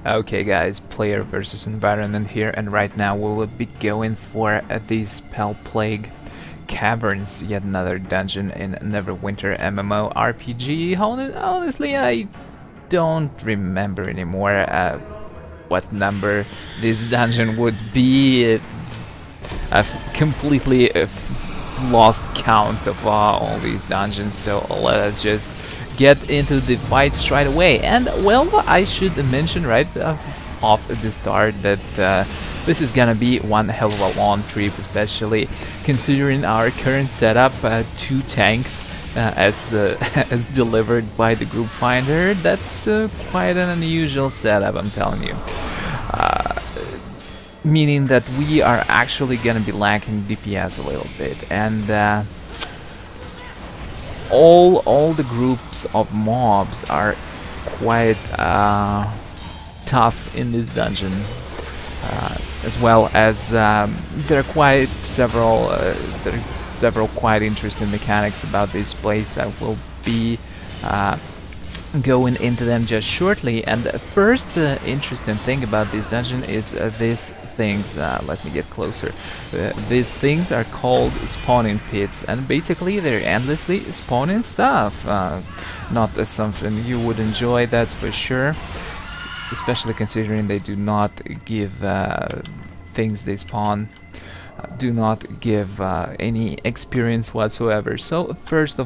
Okay guys, player versus environment here, and right now we will be going for the Spellplague Caverns, yet another dungeon in Neverwinter MMORPG. Honestly, I don't remember anymore what number this dungeon would be. I've completely lost count of all these dungeons, so let us just get into the fight straight away. And well, I should mention right off at the start that this is gonna be one hell of a long trip, especially considering our current setup. 2 tanks as as delivered by the group finder. That's quite an unusual setup, I'm telling you. Meaning that we are actually gonna be lacking DPS a little bit, and all the groups of mobs are quite tough in this dungeon, as well as there are several quite interesting mechanics about this place. I will be going into them just shortly. And the first interesting thing about this dungeon is these things. Let me get closer. These things are called spawning pits, and basically they're endlessly spawning stuff. Not something you would enjoy, that's for sure, especially considering they do not give things they spawn do not give any experience whatsoever. So first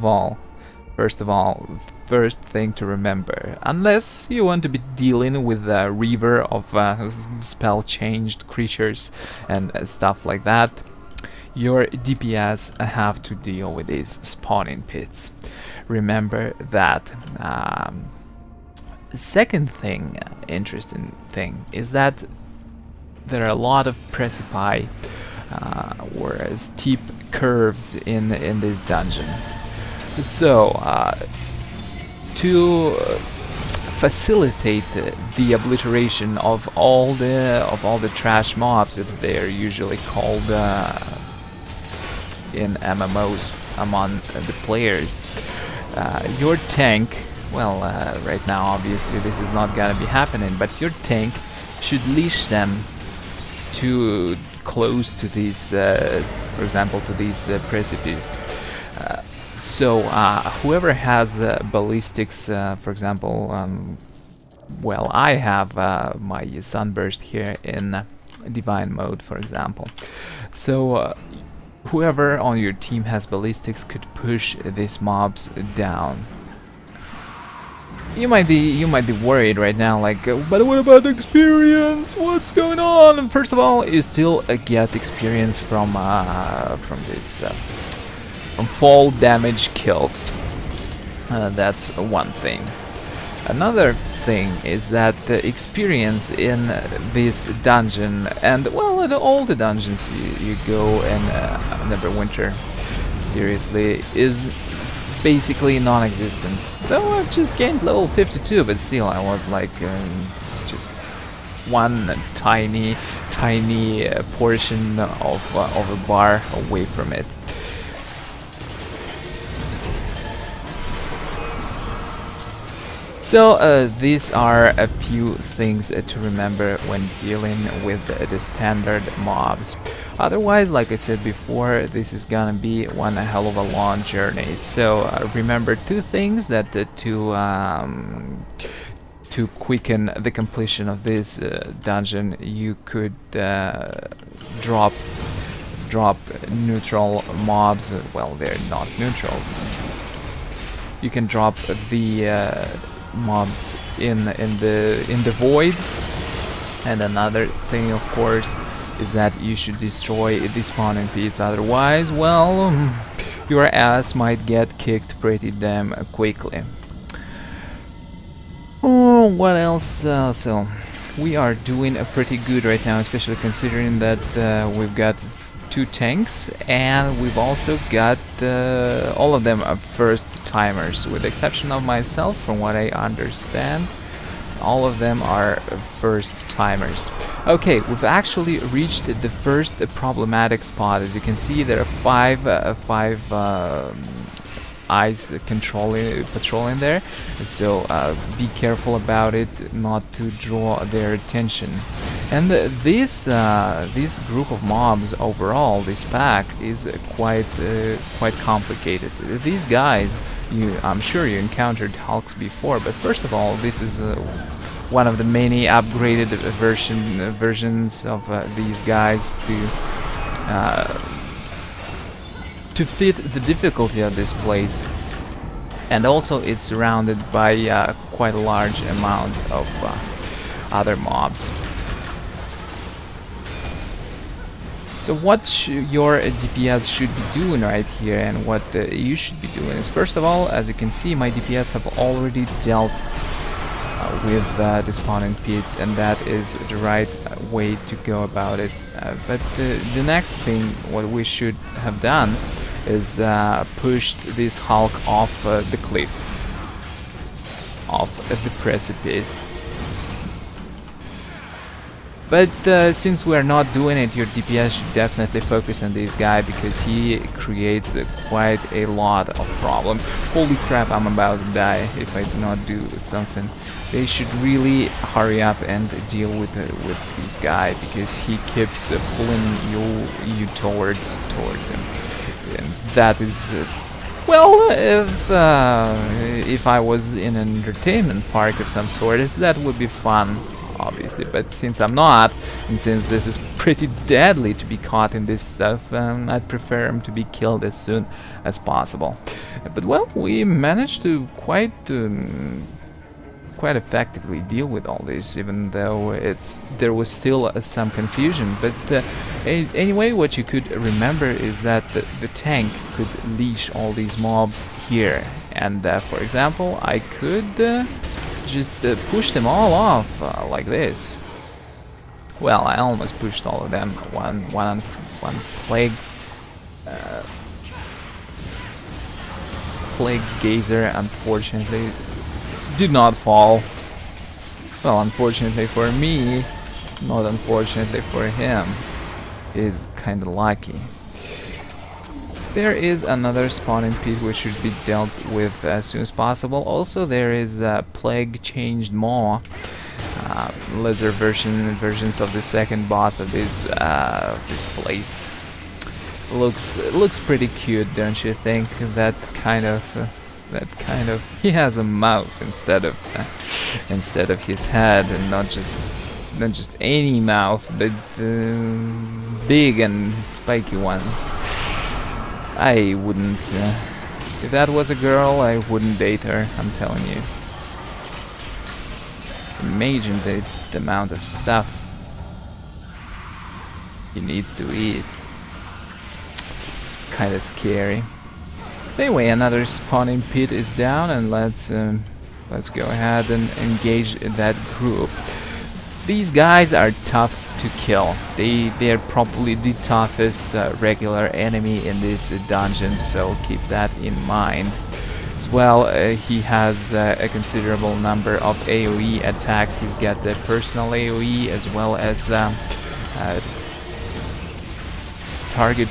thing to remember, unless you want to be dealing with a river of spell changed creatures and stuff like that, your DPS have to deal with these spawning pits. Remember that. Second thing, interesting thing, is that there are a lot of precipice or steep curves in this dungeon. So to facilitate the obliteration of all the trash mobs that they are usually called in MMOs among the players, your tank, well, right now obviously this is not gonna be happening, but your tank should leash them too close to these, for example, to these precipices. So whoever has ballistics, for example, well, I have my sunburst here in divine mode, for example. So whoever on your team has ballistics could push these mobs down. You might be worried right now, like, but what about experience? What's going on? First of all, you still get experience from this. From fall damage kills. That's one thing. Another thing is that the experience in this dungeon, and well, at all the dungeons you go in Neverwinter, seriously, is basically non-existent. Though I've just gained level 52, but still I was like just one tiny portion of a bar away from it. So these are a few things to remember when dealing with the standard mobs. Otherwise, like I said before, this is gonna be one hell of a long journey. So remember 2 things that to quicken the completion of this dungeon, you could drop neutral mobs. Well, they're not neutral. You can drop the mobs in the void. And another thing, of course, is that you should destroy the spawning pits. Otherwise, well, your ass might get kicked pretty damn quickly. Oh, what else? So we are doing pretty good right now, especially considering that we've got 2 tanks, and we've also got all of them are first timers, with the exception of myself. From what I understand, all of them are first timers. Okay, we've actually reached the first problematic spot. As you can see, there are five eyes patrolling there, so be careful about it, not to draw their attention. And this group of mobs overall, this pack, is quite complicated. These guys, I'm sure you encountered Hulks before, but first of all, this is one of the many upgraded versions of these guys to fit the difficulty of this place, and also it's surrounded by quite a large amount of other mobs. So what your DPS should be doing right here, and what you should be doing, is first of all, as you can see, my DPS have already dealt with the spawning pit, and that is the right way to go about it. But the next thing what we should have done is pushed this Hulk off the cliff, off the precipice. But since we're not doing it, your DPS should definitely focus on this guy, because he creates quite a lot of problems. Holy crap, I'm about to die if I do not do something. They should really hurry up and deal with this guy, because he keeps pulling you towards him. And that is well, if I was in an entertainment park of some sort, that would be fun, obviously, but since I'm not, and since this is pretty deadly to be caught in this stuff, I'd prefer him to be killed as soon as possible. But well, we managed to quite effectively deal with all this, even though there was still some confusion. But anyway, what you could remember is that the tank could leash all these mobs here, and for example, I could just push them all off like this. Well, I almost pushed all of them. One plague gazer, unfortunately, did not fall. Well, unfortunately for me, not unfortunately for him. He's kind of lucky. There is another spawning pit which should be dealt with as soon as possible. Also, there is Plague Changed Maw, lesser versions of the second boss of this place. Looks pretty cute, don't you think? That kind of he has a mouth instead of his head, and not just any mouth, but big and spiky one. I wouldn't, if that was a girl, I wouldn't date her, I'm telling you. Imagine the amount of stuff he needs to eat. Kinda scary. Anyway, another spawning pit is down, and let's go ahead and engage that group. These guys are tough to kill. They're probably the toughest regular enemy in this dungeon, so keep that in mind. As well, he has a considerable number of AoE attacks. He's got the personal AoE as well as targeted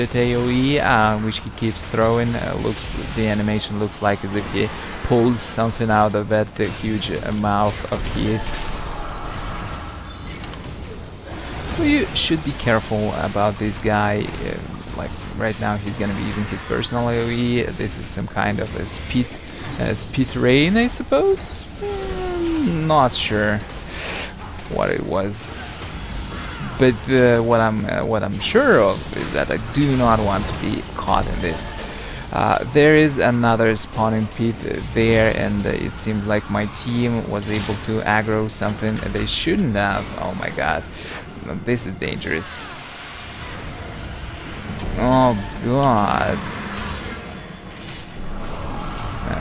AoE, which he keeps throwing. The animation looks like as if he pulls something out of that huge mouth of his. So you should be careful about this guy. Like right now, he's gonna be using his personal AoE. This is some kind of a speed rain, I suppose. Not sure what it was. But what I'm sure of is that I do not want to be caught in this. There is another spawning pit there, and it seems like my team was able to aggro something they shouldn't have. Oh my god, this is dangerous. Oh god.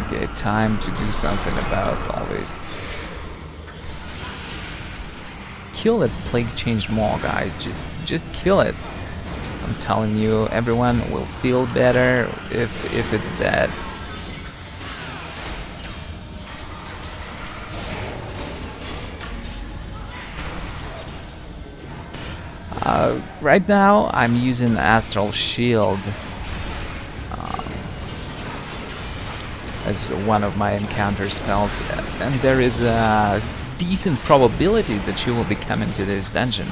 Okay, time to do something about all this. Kill it, Plague Changed Maw, guys. Just kill it. I'm telling you, everyone will feel better if it's dead. Right now, I'm using Astral Shield. as one of my encounter spells, and there is a decent probability that you will be coming to this dungeon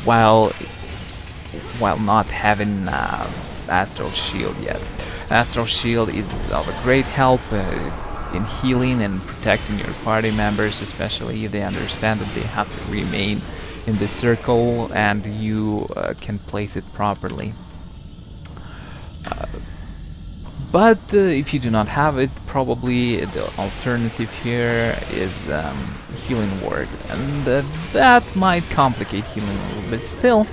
while not having Astral Shield yet. Astral Shield is of a great help in healing and protecting your party members, especially if they understand that they have to remain in the circle and you can place it properly. But if you do not have it, probably the alternative here is Healing Word, and that might complicate healing a little bit. Still,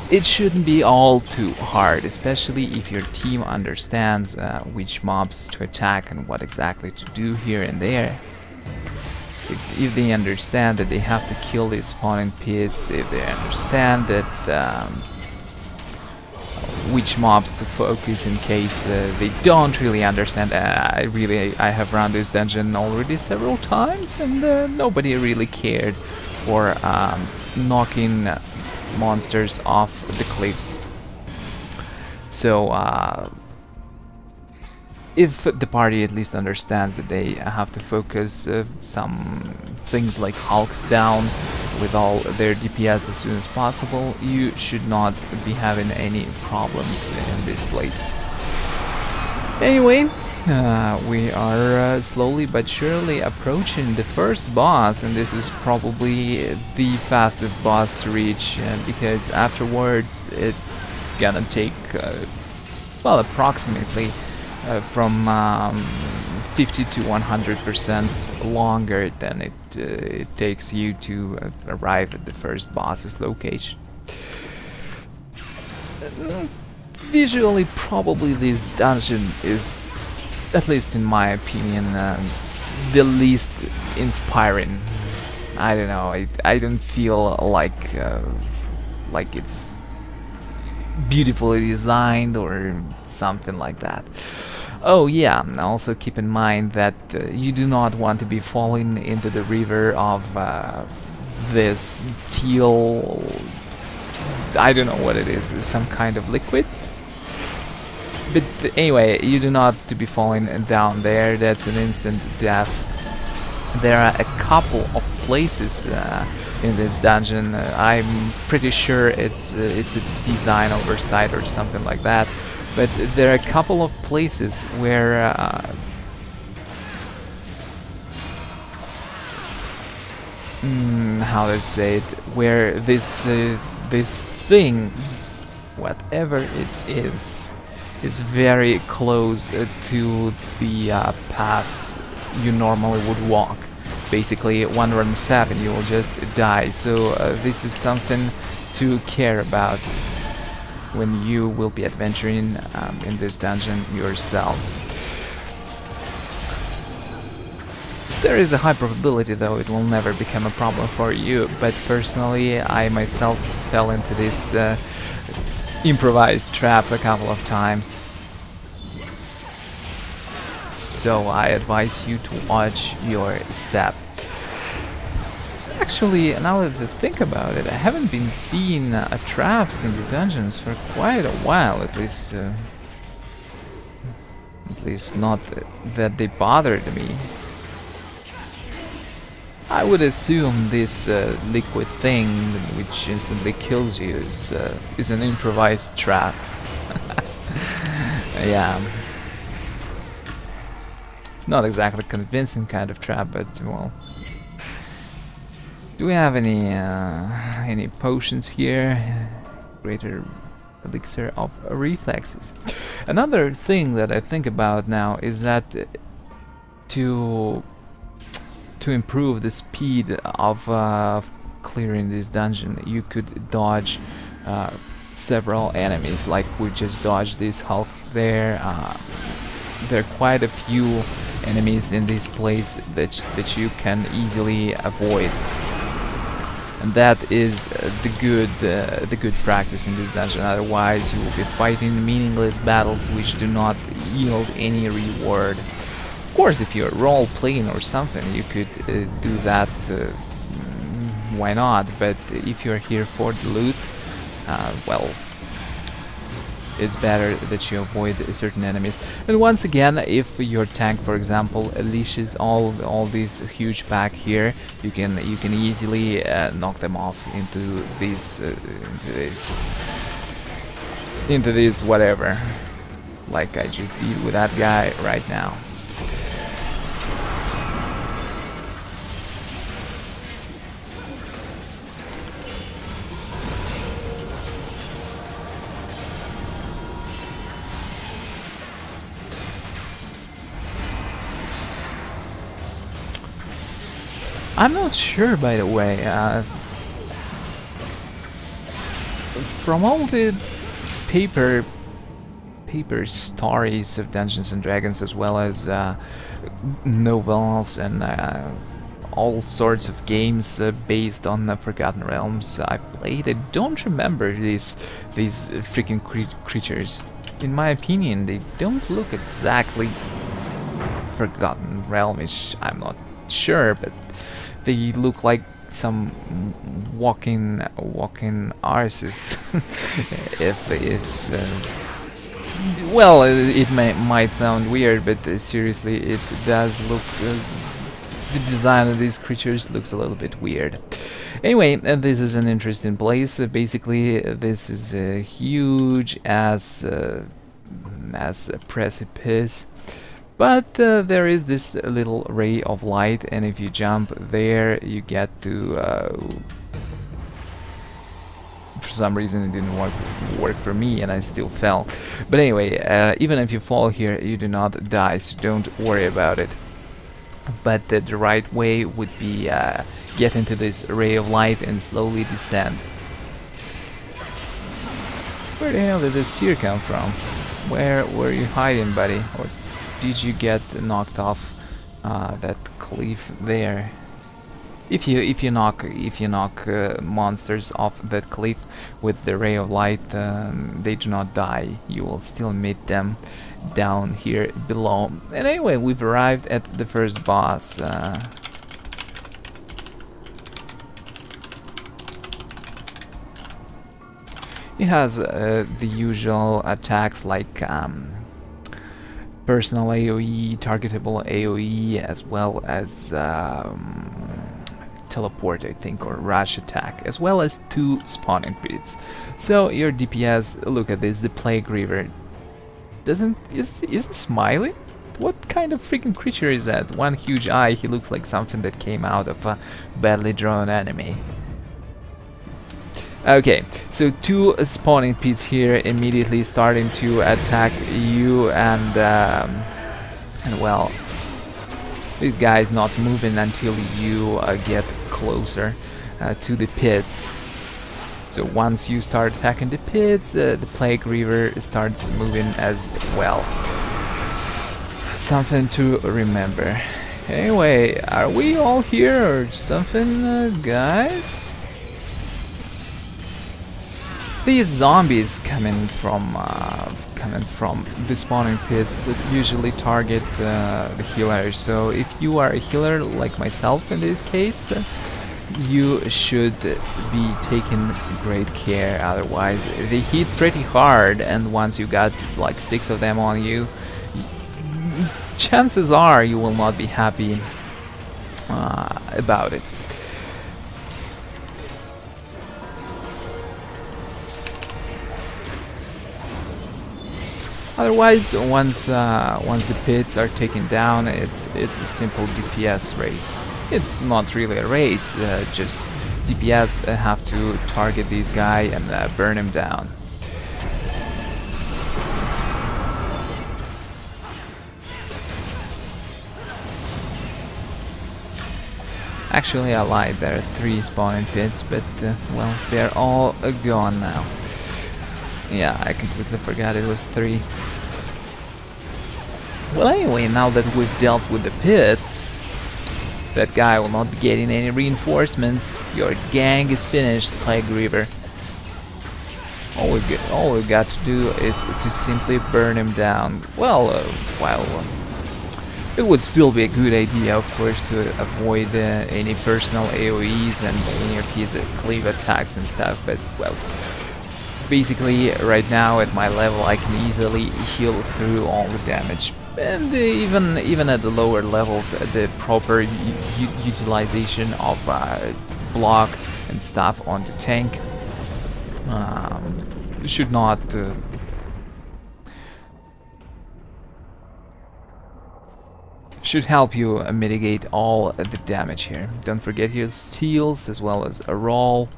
it shouldn't be all too hard, especially if your team understands which mobs to attack and what exactly to do here and there. If they understand that they have to kill the spawning pits, if they understand that which mobs to focus in case they don't really understand. I have run this dungeon already several times, and nobody really cared for knocking monsters off the cliffs. So if the party at least understands that they have to focus some things like Hulks down with all their DPS as soon as possible, you should not be having any problems in this place. Anyway, we are slowly but surely approaching the first boss, and this is probably the fastest boss to reach, because afterwards it's gonna take well, approximately from 50 to 100% longer than it takes you to arrive at the first boss's location. Visually, probably this dungeon is, at least in my opinion, the least inspiring. I don't know, I don't feel like it's beautifully designed or something like that. Oh yeah, also keep in mind that you do not want to be falling into the river of this teal, I don't know what it is, some kind of liquid. But anyway, you do not to be falling down there, that's an instant death. There are a couple of places in this dungeon, I'm pretty sure it's a design oversight or something like that. But there are a couple of places where how to say it, where this thing, whatever it is very close to the paths you normally would walk. Basically, one run step and you will just die. So this is something to care about when you will be adventuring in this dungeon yourselves. There is a high probability, though, it will never become a problem for you, but personally I myself fell into this improvised trap a couple of times. So I advise you to watch your step. Actually, now that I think about it, I haven't been seeing traps in the dungeons for quite a while, at least not that they bothered me. I would assume this liquid thing, which instantly kills you, is an improvised trap. Yeah. Not exactly convincing kind of trap, but well. Do we have any potions here? Greater elixir of reflexes. Another thing that I think about now is that to improve the speed of clearing this dungeon, you could dodge several enemies. Like we just dodged this Hulk there. There are quite a few enemies in this place that you can easily avoid. And that is the good practice in this dungeon. Otherwise, you will be fighting meaningless battles which do not yield any reward. Of course, if you're role-playing or something, you could do that. Why not? But if you're here for the loot, well, it's better that you avoid certain enemies. And once again, if your tank, for example, leashes all these huge pack here, you can easily knock them off into this whatever, like I just did with that guy right now. I'm not sure, by the way, from all the paper stories of Dungeons and Dragons, as well as novels and all sorts of games based on the Forgotten Realms I played, I don't remember these freaking creatures. In my opinion, they don't look exactly Forgotten Realmish. I'm not sure, but they look like some walking arses. Well, it might sound weird, but seriously, it does look. The design of these creatures looks a little bit weird. Anyway, this is an interesting place. Basically, this is a huge as precipice. But there is this little ray of light, and if you jump there, you get to... for some reason it didn't work for me, and I still fell. But anyway, even if you fall here, you do not die, so don't worry about it. But the right way would be get into this ray of light and slowly descend. Where the hell did this here come from? Where were you hiding, buddy? Or did you get knocked off that cliff there? If you knock monsters off that cliff with the ray of light, they do not die. You will still meet them down here below. And anyway, we've arrived at the first boss. He has the usual attacks like personal AoE, targetable AoE, as well as teleport, I think, or rush attack, as well as 2 spawning pits. So your DPS, look at this, the Plague Reaver. Is he smiling? What kind of freaking creature is that? One huge eye, he looks like something that came out of a badly drawn anime. Okay, so 2 spawning pits here immediately starting to attack you, and well, this guy is not moving until you get closer to the pits. So once you start attacking the pits, the Plague Reaver starts moving as well. Something to remember. Anyway, are we all here or something, guys? These zombies coming from the spawning pits usually target the healers. So if you are a healer like myself in this case, you should be taking great care. Otherwise, they hit pretty hard, and once you got like 6 of them on you, chances are you will not be happy about it. Otherwise, once the pits are taken down, it's a simple DPS race. It's not really a race, just DPS have to target this guy and burn him down. Actually, I lied, there are 3 spawning pits, but well, they're all gone now. Yeah, I completely forgot it was 3. Well, anyway, now that we've dealt with the pits, that guy will not be getting any reinforcements. Your gang is finished, Plague Reaver. All we've got to do is to simply burn him down. Well, it would still be a good idea, of course, to avoid any personal AoEs and any of his cleave attacks and stuff, but, well, basically right now at my level I can easily heal through all the damage, and even at the lower levels the proper utilization of block and stuff on the tank should not should help you mitigate all the damage here. Don't forget his steals as well as a roll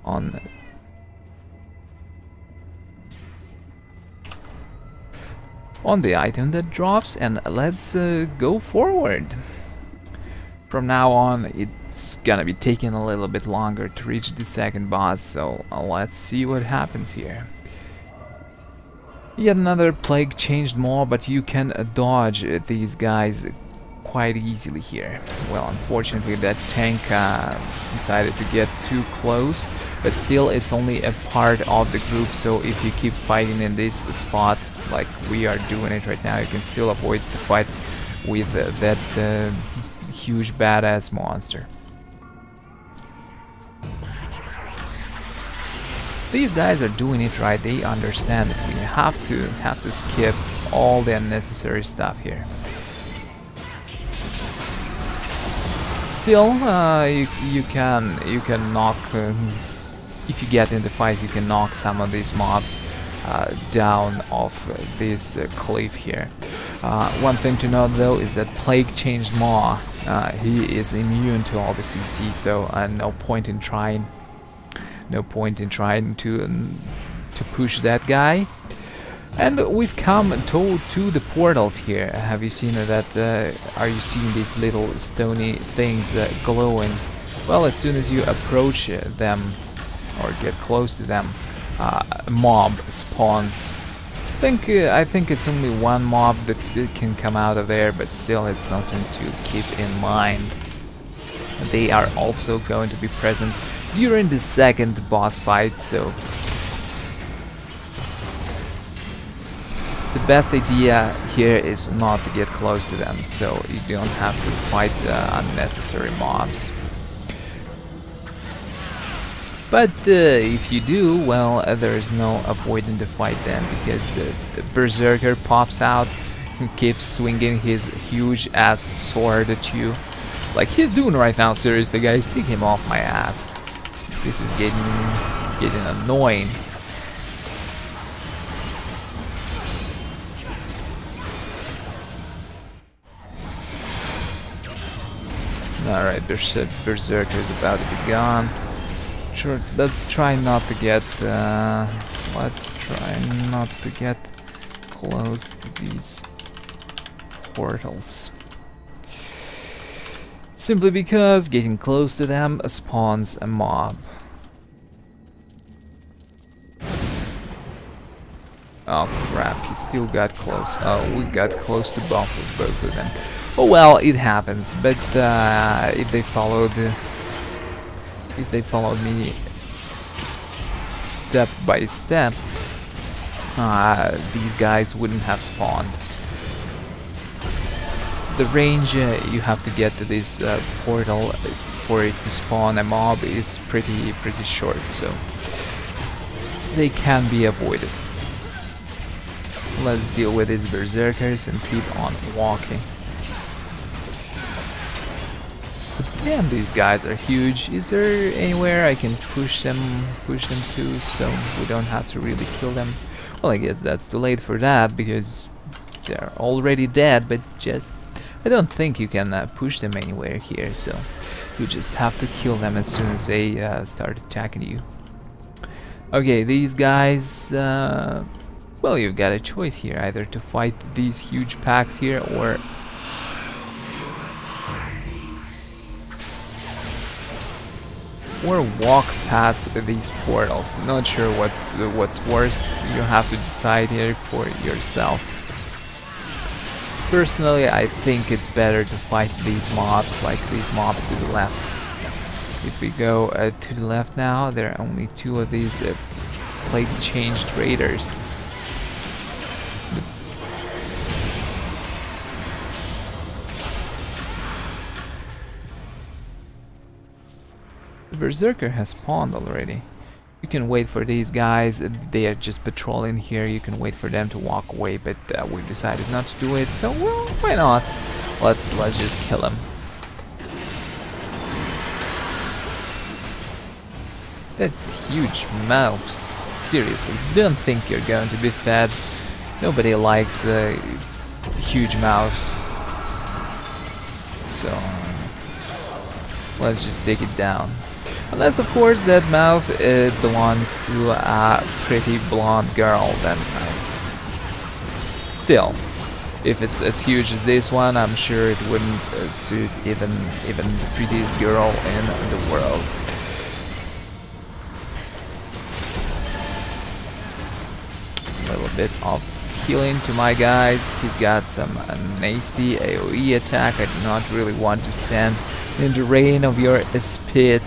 on the item that drops, and let's go forward. From now on it's gonna be taking a little bit longer to reach the second boss, so let's see what happens here. Yet another plague changed mob, but you can dodge these guys quite easily here. Well, unfortunately that tank decided to get too close, but still it's only a part of the group, so if you keep fighting in this spot like we are doing it right now, you can still avoid the fight with that huge badass monster. These guys are doing it right, they understand it. You have to skip all the unnecessary stuff here. Still, you can knock if you get in the fight. You can knock some of these mobs down off this cliff here. One thing to note though is that Plague changed Maw. He is immune to all the CC, so no point in trying to push that guy. And we've come to the portals here. Have you seen that? Are you seeing these little stony things glowing? Well, as soon as you approach them or get close to them, a mob spawns. I think it's only one mob that can come out of there, but still it's something to keep in mind. They are also going to be present during the second boss fight, so the best idea here is not to get close to them, so you don't have to fight unnecessary mobs. But if you do, well, there is no avoiding the fight then, because the Berserker pops out and keeps swinging his huge ass sword at you, like he's doing right now. Seriously, guys, take him off my ass. This is getting annoying. Alright, Berserker is about to be gone. Sure, let's try not to get close to these portals. Simply because getting close to them spawns a mob. Oh crap, he still got close. Oh, we got close to both of them. Oh well, it happens, but if they followed me step by step, these guys wouldn't have spawned. The range you have to get to this portal for it to spawn a mob is pretty short, so they can be avoided. Let's deal with these berserkers and keep on walking. But damn, these guys are huge. Is there anywhere I can push them to, so we don't have to really kill them? Well, I guess that's too late for that because they're already dead, but just I don't think you can push them anywhere here, so you just have to kill them as soon as they start attacking you. Okay, these guys, well, you've got a choice here, either to fight these huge packs here or walk past these portals. Not sure what's worse. You have to decide here for yourself. Personally, I think it's better to fight these mobs, like these mobs to the left. If we go to the left now, there are only two of these plague changed raiders. The Berserker has spawned already. You can wait for these guys. They are just patrolling here. You can wait for them to walk away, but we decided not to do it. So well, why not? Let's just kill them. That huge mouth. Seriously, don't think you're going to be fed. Nobody likes huge mouths. So let's just take it down. Unless, of course, that mouth belongs to a pretty blonde girl, then still, if it's as huge as this one, I'm sure it wouldn't suit even the prettiest girl in the world. A little bit of healing to my guys. He's got some nasty AoE attack. I do not really want to stand in the rain of your spit.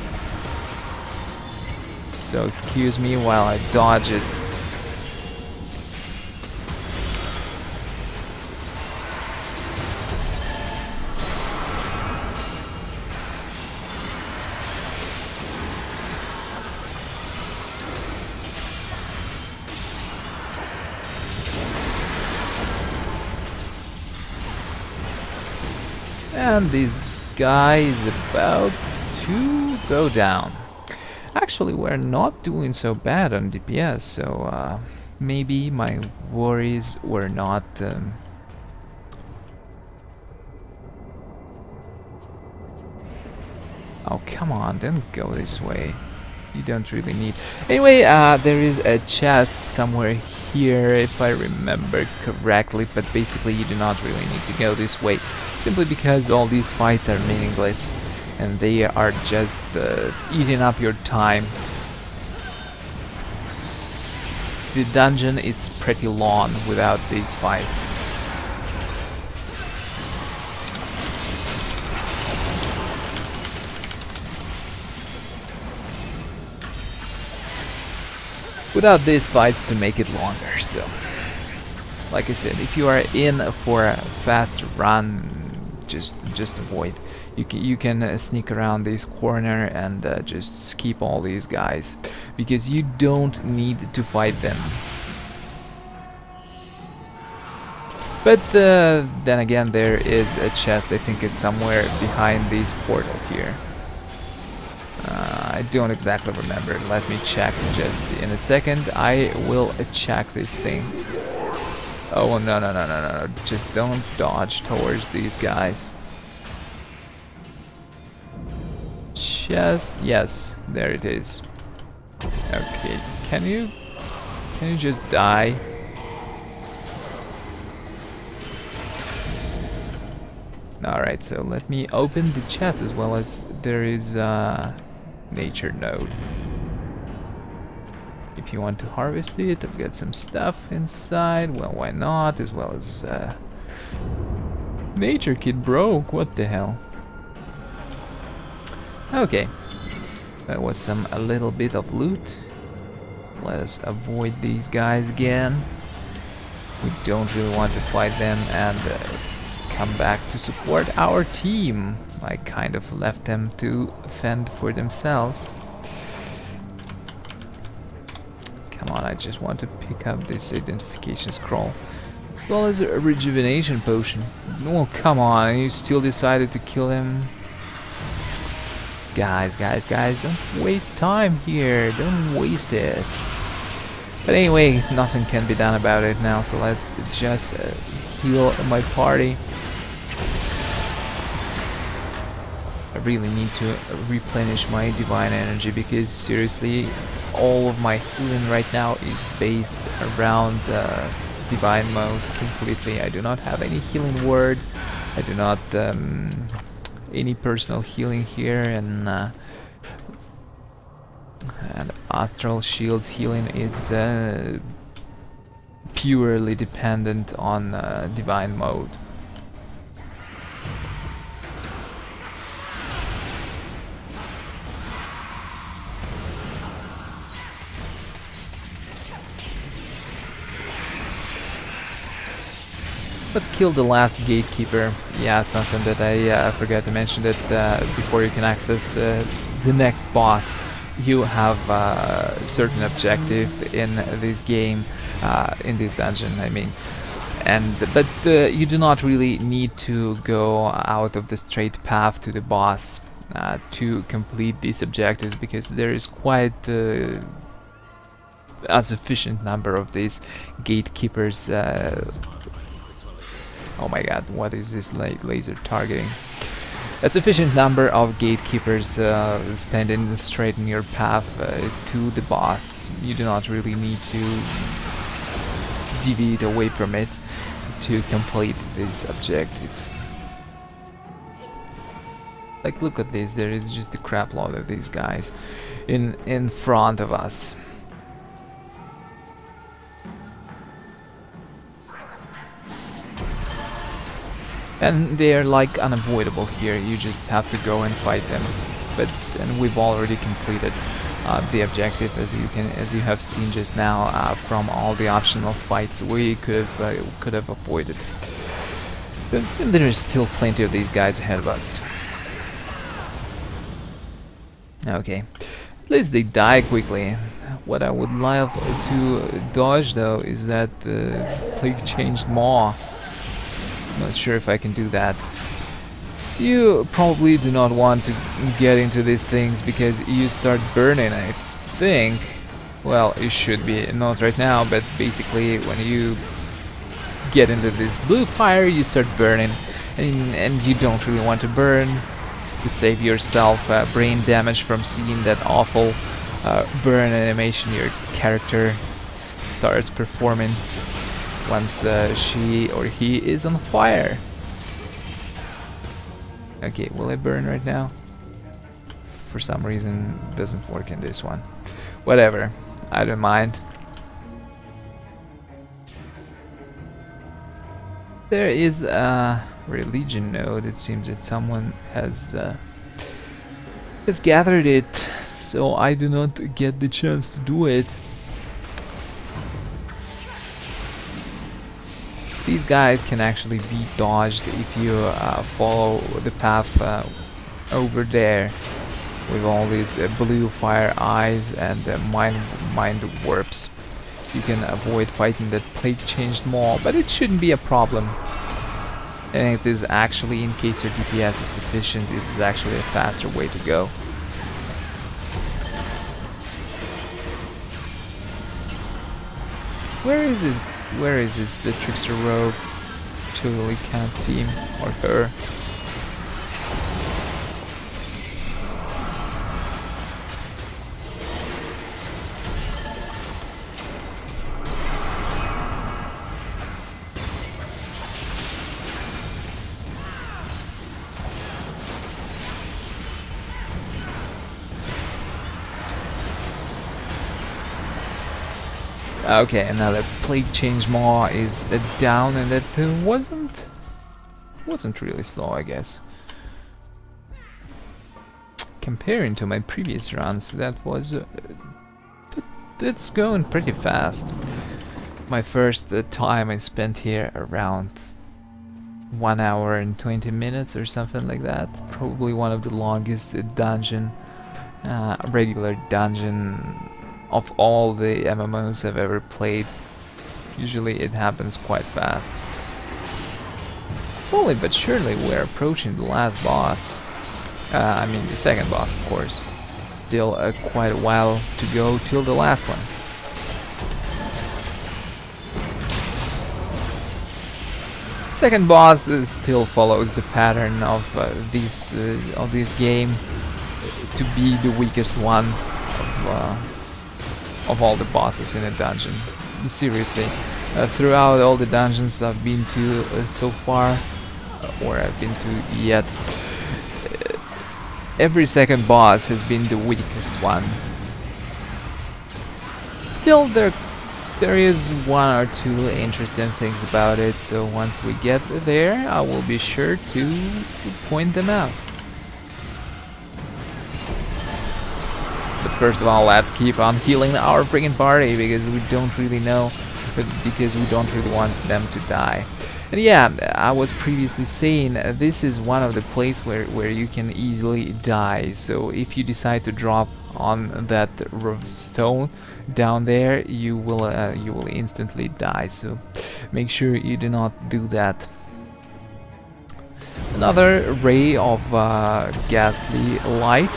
So excuse me while I dodge it. And this guy is about to go down. Actually, we're not doing so bad on DPS, so maybe my worries were not... Oh, come on, don't go this way. You don't really need... Anyway, there is a chest somewhere here, if I remember correctly, but basically you do not really need to go this way, simply because all these fights are meaningless, and they are just eating up your time. The dungeon is pretty long without these fights. Without these fights to make it longer, so like I said, if you are in for a fast run, just avoid. You can sneak around this corner and just skip all these guys, because you don't need to fight them. But then again, there is a chest. I think it's somewhere behind this portal here. I don't exactly remember. Let me check just in a second. I will check this thing. Oh, no. Just don't dodge towards these guys. Chest. Yes, there it is. Okay, can you just die? Alright, so let me open the chest, as well as there is nature node. If you want to harvest it, I've got some stuff inside. Well, why not? As well as nature kit broke. What the hell? Okay, that was a little bit of loot. Let us avoid these guys again. We don't really want to fight them and come back to support our team. I kind of left them to fend for themselves. Come on, I just want to pick up this identification scroll, as well as a rejuvenation potion. Oh, come on, you still decided to kill him. Guys, don't waste time here. Don't waste it. But anyway, nothing can be done about it now, so let's just heal my party. I really need to replenish my divine energy, because seriously, all of my healing right now is based around divine mode completely. I do not have any healing word. I do not any personal healing here, and astral shields healing is purely dependent on divine mode. Let's kill the last gatekeeper. Yeah, something that I forgot to mention, that before you can access the next boss, you have a certain objective in this game, in this dungeon, I mean. But you do not really need to go out of the straight path to the boss to complete these objectives, because there is quite a sufficient number of these gatekeepers. Oh my god, what is this laser targeting? A sufficient number of gatekeepers standing straight in your path to the boss. You do not really need to deviate away from it to complete this objective. Like, look at this, there is just a crap load of these guys in front of us. And they're like unavoidable here, you just have to go and fight them. And we've already completed the objective, as you have seen just now from all the optional fights we could have avoided. And there is still plenty of these guys ahead of us. Okay, at least they die quickly. What I would love to dodge though is that Plague Changed Maw. Not sure if I can do that. You probably do not want to get into these things because you start burning, I think. Well, you should be, not right now, but basically when you get into this blue fire you start burning, and you don't really want to burn to save yourself brain damage from seeing that awful burn animation your character starts performing once she or he is on fire. Okay, will I burn right now? For some reason it doesn't work in this one. Whatever, I don't mind. There is a religion node. It seems that someone has gathered it, so I do not get the chance to do it. These guys can actually be dodged if you follow the path over there with all these blue fire eyes and mind warps. You can avoid fighting that Plague Changed Maw, but it shouldn't be a problem. And it is actually, in case your DPS is sufficient, it is actually a faster way to go. Where is this? Where is this trickster rogue? Totally can't see him or her. Okay, another Plague Change Maw is down, and that wasn't really slow, I guess. Comparing to my previous runs, that was that's going pretty fast. My first time I spent here around 1 hour and 20 minutes or something like that. Probably one of the longest dungeon, regular dungeon of all the MMOs I've ever played. Usually it happens quite fast. Slowly but surely we're approaching the last boss. I mean the second boss, of course. Still quite a while to go till the last one. Second boss still follows the pattern of this game to be the weakest one of all the bosses in a dungeon. Seriously, throughout all the dungeons I've been to so far, or I've been to yet, every second boss has been the weakest one. Still, there is one or two interesting things about it, so once we get there, I will be sure to point them out. But first of all, let's keep on healing our freaking party, because we don't really know, because we don't really want them to die. And yeah, I was previously saying this is one of the places where you can easily die. So if you decide to drop on that stone down there, you will instantly die. So make sure you do not do that. Another ray of ghastly light.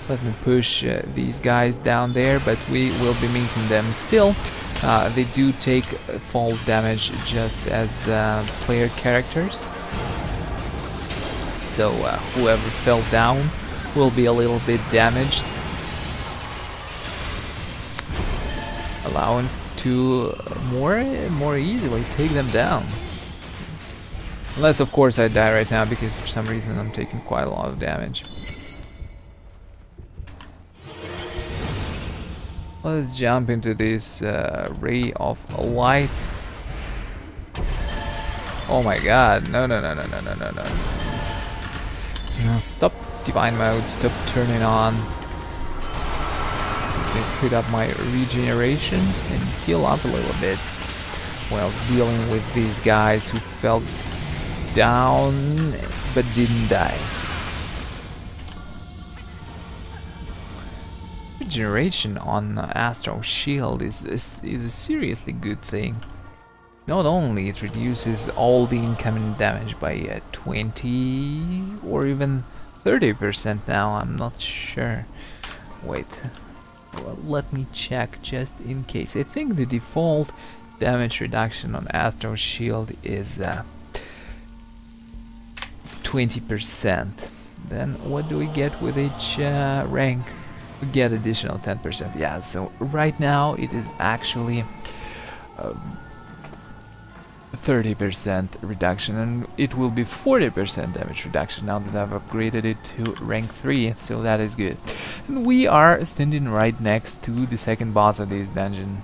Let me push these guys down there, but we will be making them still. They do take fall damage just as player characters. So whoever fell down will be a little bit damaged. Allowing to more easily take them down. Unless of course I die right now, because for some reason I'm taking quite a lot of damage. Let's jump into this ray of light. Oh my god, no. Now stop divine mode, stop turning on. Let's speed up my regeneration and heal up a little bit while dealing with these guys who fell down but didn't die. Regeneration on Astral Shield is a seriously good thing. Not only it reduces all the incoming damage by 20 or even 30% now, I'm not sure. Wait, well, let me check just in case. I think the default damage reduction on Astral Shield is 20%. Then what do we get with each rank? We get additional 10%. Yeah, so right now it is actually 30% reduction, and it will be 40% damage reduction now that I've upgraded it to rank 3, so that is good. And we are standing right next to the second boss of this dungeon.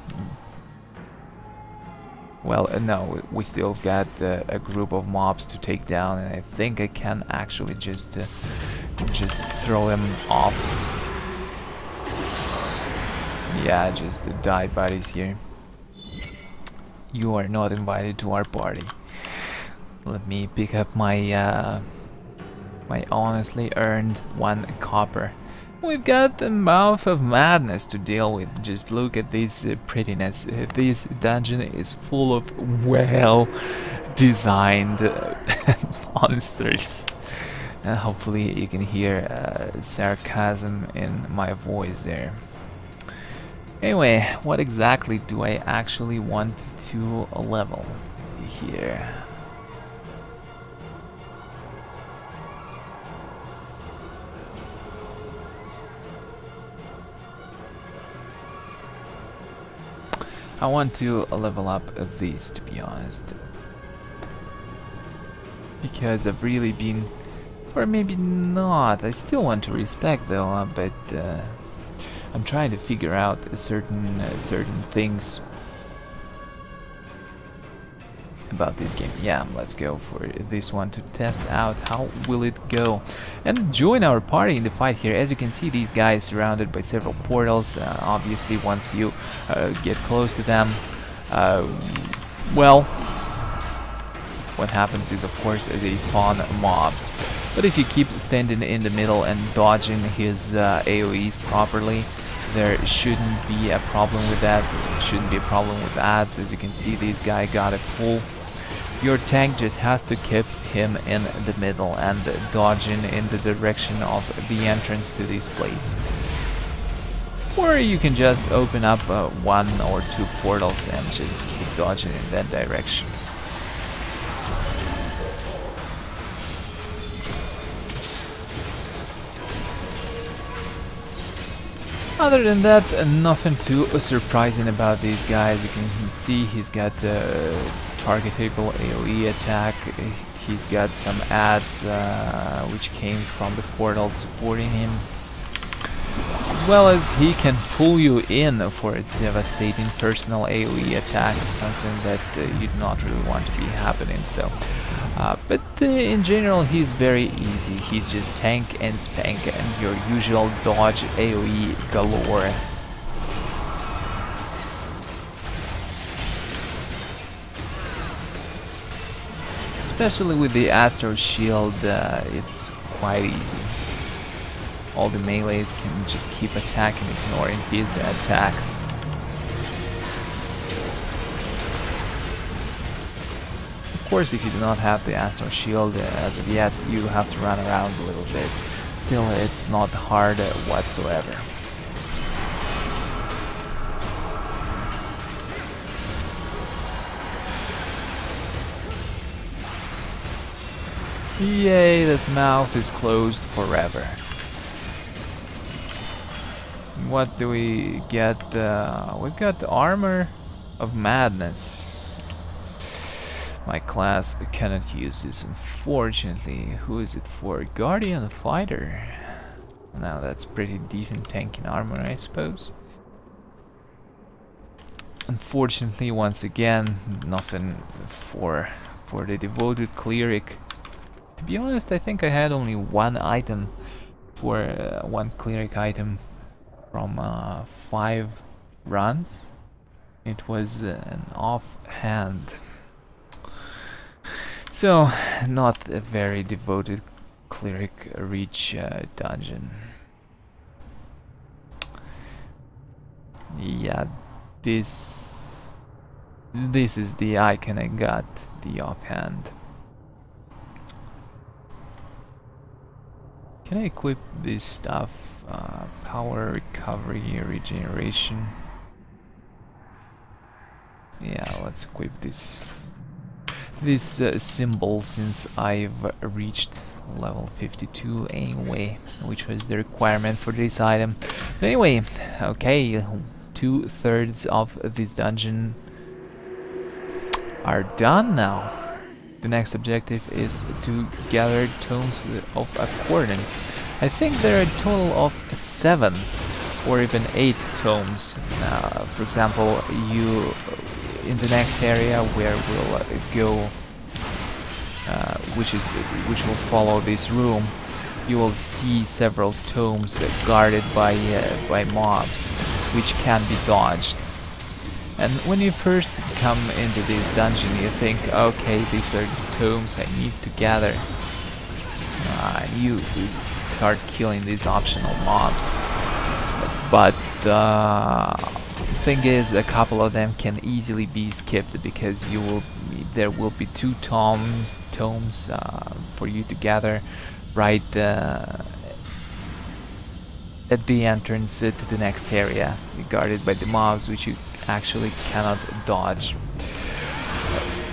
Well, no, we still got a group of mobs to take down, and I think I can actually just throw them off. Yeah, just die buddies here. You are not invited to our party. Let me pick up my my honestly earned 1 copper. We've got the Mouth of Madness to deal with. Just look at this prettiness. This dungeon is full of well-designed monsters. Hopefully you can hear sarcasm in my voice there. Anyway, what exactly do I actually want to level here? I want to level up these, to be honest, because I've really been, or maybe not, I still want to respect though, but I'm trying to figure out certain things about this game. Yeah, let's go for this one to test out how will it go and join our party in the fight here. As you can see, these guys surrounded by several portals. Obviously once you get close to them, well, what happens is of course they spawn mobs, but if you keep standing in the middle and dodging his AoEs properly, there shouldn't be a problem with that. There shouldn't be a problem with ads. As you can see, this guy got a pull. Your tank just has to keep him in the middle and dodging in the direction of the entrance to this place. Or you can just open up 1 or 2 portals and just keep dodging in that direction. Other than that, nothing too surprising about these guys. You can see he's got targetable AoE attack. He's got some ads which came from the portal supporting him, as well as he can pull you in for a devastating personal AoE attack. It's something that you do not really want to be happening. So, but in general, he's very easy. He's just tank and spank and your usual dodge AoE galore. Especially with the Astro Shield, it's quite easy. All the melees can just keep attacking, ignoring his attacks. Of course, if you do not have the Astro Shield as of yet, you have to run around a little bit. Still, it's not hard whatsoever. Yay, that mouth is closed forever. What do we get? We got the Armor of Madness. My class cannot use this, unfortunately. Who is it for? Guardian Fighter. Now that's pretty decent tanking armor, I suppose. Unfortunately, once again, nothing for the devoted Cleric. To be honest, I think I had only one item for one Cleric item from 5 runs. It was an offhand. So, not a very devoted Cleric reach dungeon. Yeah, this is the icon I got, the offhand. Can I equip this stuff? Power, recovery, regeneration. Yeah, let's equip this symbol, since I've reached level 52 anyway, which was the requirement for this item. But anyway, okay, 2/3 of this dungeon are done now. The next objective is to gather tomes of accordance. I think there are a total of 7 or even 8 tomes. For example, you in the next area where we'll go, which will follow this room, you will see several tomes guarded by mobs, which can be dodged. And when you first come into this dungeon, you think, okay, these are tomes I need to gather. And you start killing these optional mobs. But thing is, a couple of them can easily be skipped, because there will be 2 tomes for you to gather right at the entrance to the next area, guarded by the mobs, which you actually cannot dodge.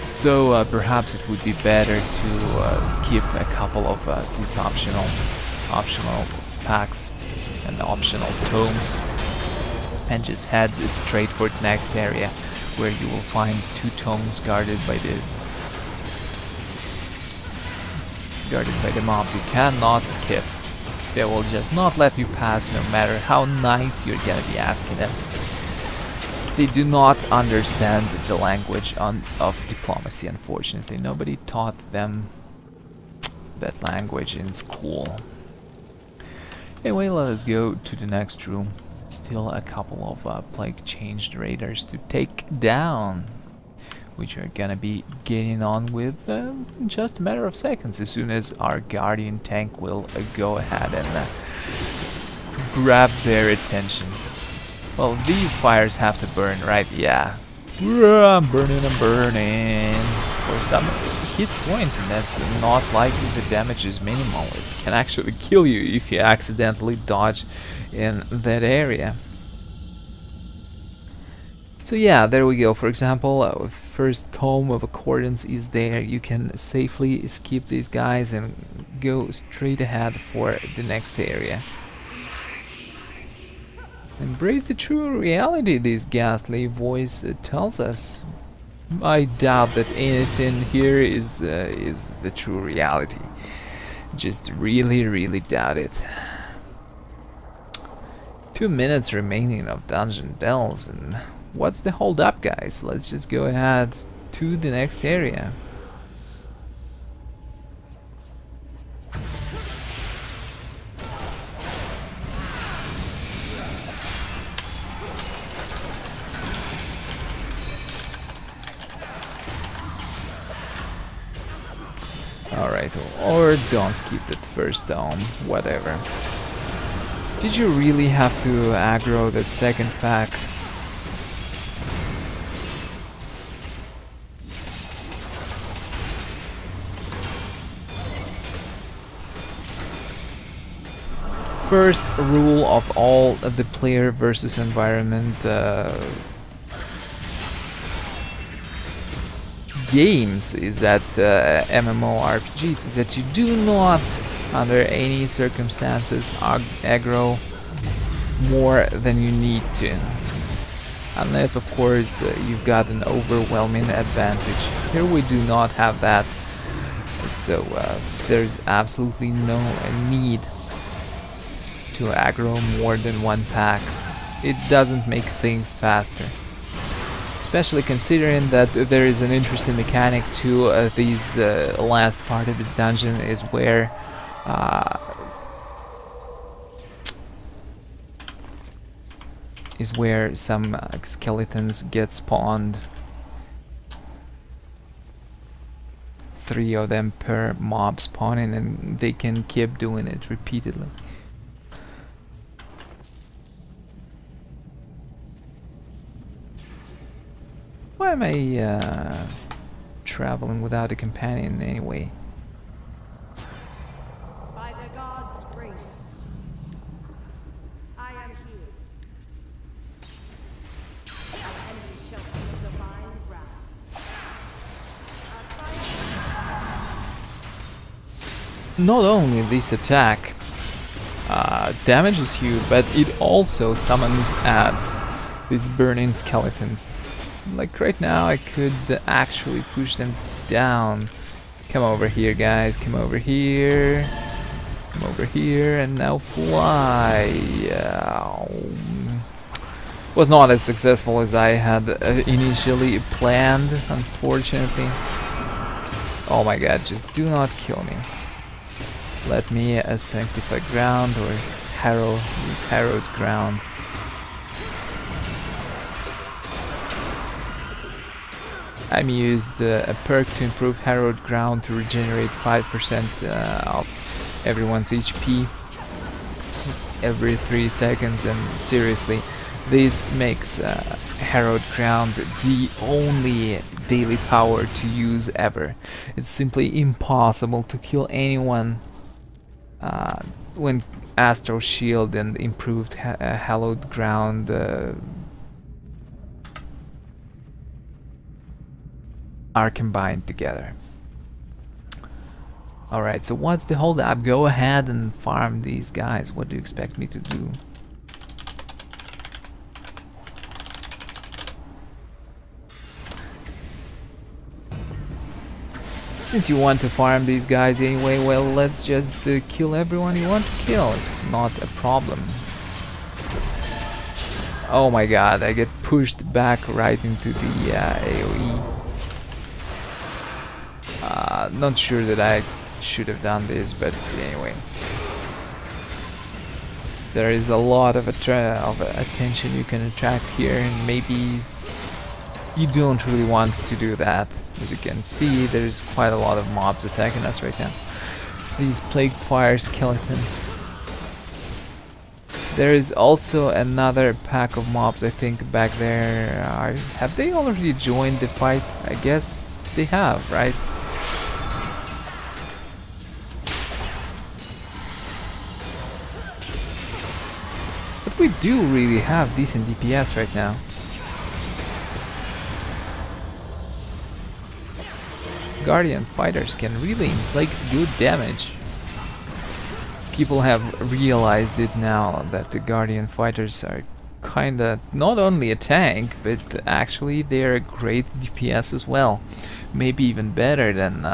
So perhaps it would be better to skip a couple of these optional packs and optional tomes, and just head straight for the next area, where you will find 2 tomes guarded by the mobs. You cannot skip. They will just not let you pass, no matter how nice you're gonna be asking them. They do not understand the language of diplomacy, unfortunately. Nobody taught them that language in school. Anyway, let us go to the next room. Still a couple of plague changed raiders to take down, which are gonna be getting on with in just a matter of seconds, as soon as our guardian tank will go ahead and grab their attention. Well, these fires have to burn, right? Yeah. I'm burning for some hit points, and that's not like the damage is minimal. It can actually kill you if you accidentally dodge in that area. So yeah, there we go. For example, first tome of accordance is there. You can safely skip these guys and go straight ahead for the next area. Embrace the true reality, this ghastly voice tells us. I doubt that anything here is the true reality. Just really doubt it. 2 minutes remaining of dungeon delves, and what's the hold up, guys? Let's just go ahead to the next area. Alright, or don't skip that first dome, whatever. Did you really have to aggro that second pack? First rule of all of the player versus environment games is that MMORPGs is that you do not, under any circumstances, aggro more than you need to, unless of course you've got an overwhelming advantage. Here we do not have that, so there's absolutely no need to aggro more than one pack. It doesn't make things faster. Especially considering that there is an interesting mechanic to these last part of the dungeon is where some skeletons get spawned. 3 of them per mob spawning, and they can keep doing it repeatedly. Why am I traveling without a companion anyway? By the gods' grace, I am here. And we shall feel divine wrath. Not only this attack damages you, but it also summons adds these burning skeletons. Like right now I could actually push them down. Come over here, guys, come over here. Come over here and now fly. Was not as successful as I had initially planned, unfortunately. Oh my god, just do not kill me. Let me sanctify ground or use harrowed ground. I'm used a perk to improve harrowed ground to regenerate 5% of everyone's HP every 3 seconds, and seriously, this makes harrowed ground the only daily power to use ever. It's simply impossible to kill anyone when Astral Shield and improved hallowed ground are combined together. Alright, so what's the hold up? Go ahead and farm these guys. What do you expect me to do? Since you want to farm these guys anyway, well, let's just kill everyone you want to kill. It's not a problem. Oh my god, I get pushed back right into the AoE. Not sure that I should have done this, but anyway. There is a lot of attention you can attract here, and maybe you don't really want to do that. As you can see, there's quite a lot of mobs attacking us right now. These plague fire skeletons. There is also another pack of mobs, I think, back there. Have they already joined the fight? I guess they have, right? But we do really have decent DPS right now. Guardian fighters can really inflict good damage. People have realized it now that the Guardian fighters are kinda not only a tank, but actually they're a great DPS as well. Maybe even better than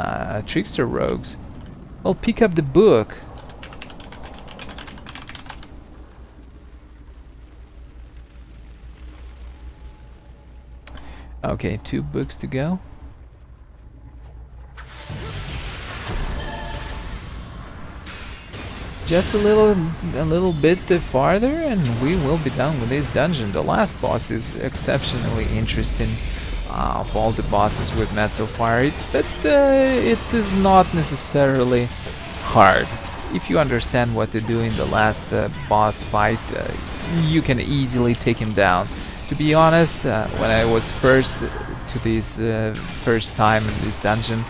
trickster rogues. Well, pick up the book. Okay, 2 books to go. Just a little bit farther and we will be done with this dungeon. The last boss is exceptionally interesting. of all the bosses we've met so far, but it is not necessarily hard. If you understand what to do in the last boss fight, you can easily take him down. To be honest, when I was first time in this dungeon,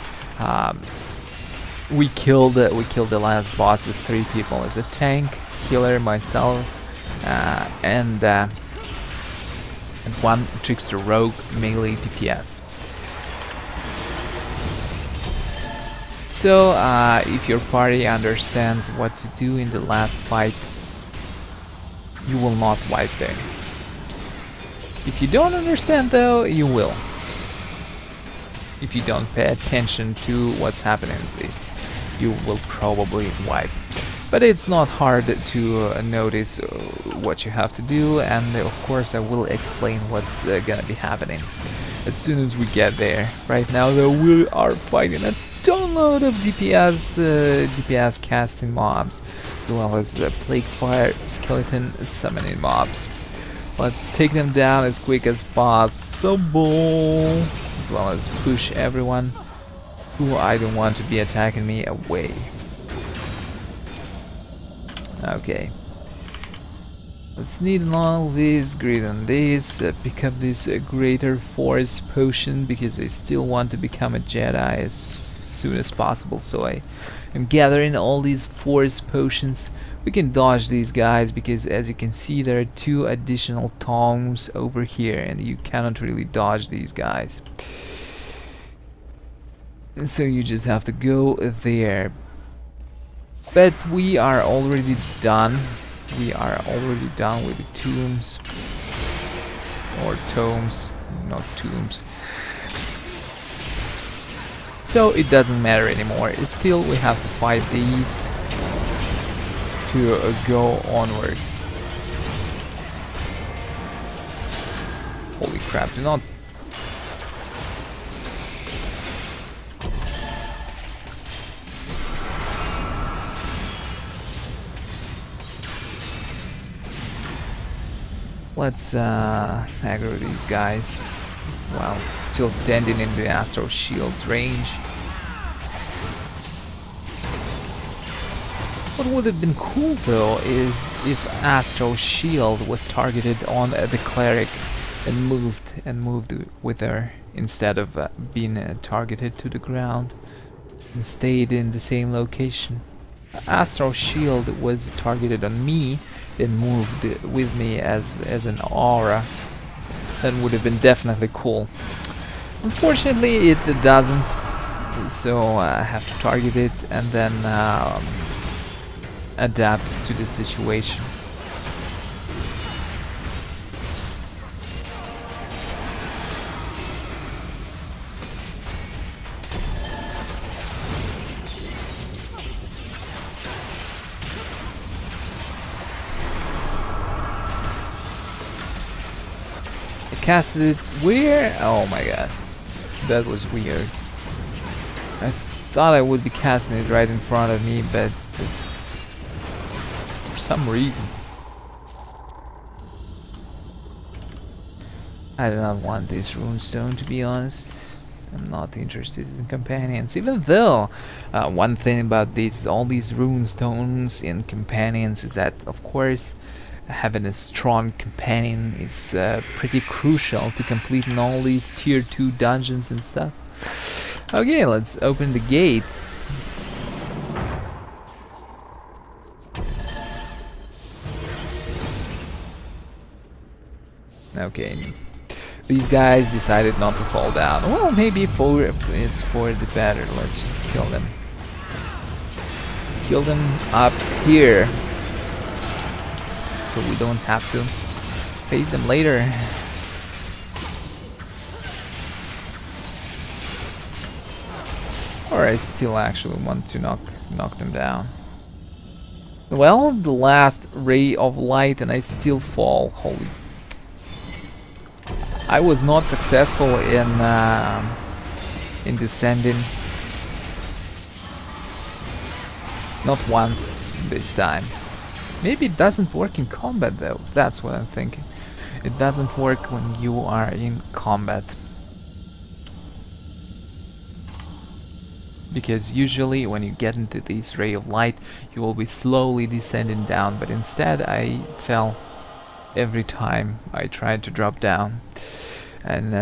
we killed the last boss with 3 people as a tank, healer, myself, and 1 trickster rogue melee DPS. So if your party understands what to do in the last fight, you will not wipe there. If you don't understand though, you will. If you don't pay attention to what's happening at least, you will probably wipe. But it's not hard to notice what you have to do, and of course I will explain what's gonna be happening as soon as we get there. Right now though, we are fighting a ton of DPS casting mobs, as well as plague fire skeleton summoning mobs. Let's take them down as quick as possible, as well as push everyone who I don't want to be attacking me away. Okay. Let's need all these, greed on these, pick up this greater force potion because I still want to become a Jedi as soon as possible, so I am gathering all these force potions. We can dodge these guys because as you can see there are 2 additional tomes over here and you cannot really dodge these guys. And so you just have to go there. But we are already done. We are already done with the tombs. Or tomes, not tombs. So it doesn't matter anymore. Still we have to fight these to go onward. Holy crap, do not... Let's aggro these guys while still standing in the Astral Shield's range. What would have been cool though is if Astral Shield was targeted on the Cleric and moved with her instead of being targeted to the ground and stayed in the same location. Astral Shield was targeted on me and moved with me as an aura. That would have been definitely cool. Unfortunately it doesn't, so I have to target it and then adapt to the situation. Casted it where? Oh my god, that was weird. I thought I would be casting it right in front of me, but for some reason I do not want this runestone, to be honest. I'm not interested in companions, even though one thing about all these runestones in companions is that, of course, having a strong companion is pretty crucial to completing all these tier 2 dungeons and stuff. Okay, let's open the gate. Okay, these guys decided not to fall down. Well, maybe it's for the better. Let's just kill them. Kill them up here, so we don't have to face them later. Or I still actually want to knock them down. Well, the last ray of light and I still fall. Holy. I was not successful in descending. Not once this time. Maybe it doesn't work in combat though, that's what I'm thinking. It doesn't work when you are in combat. because usually when you get into this ray of light you will be slowly descending down, but instead I fell every time I tried to drop down and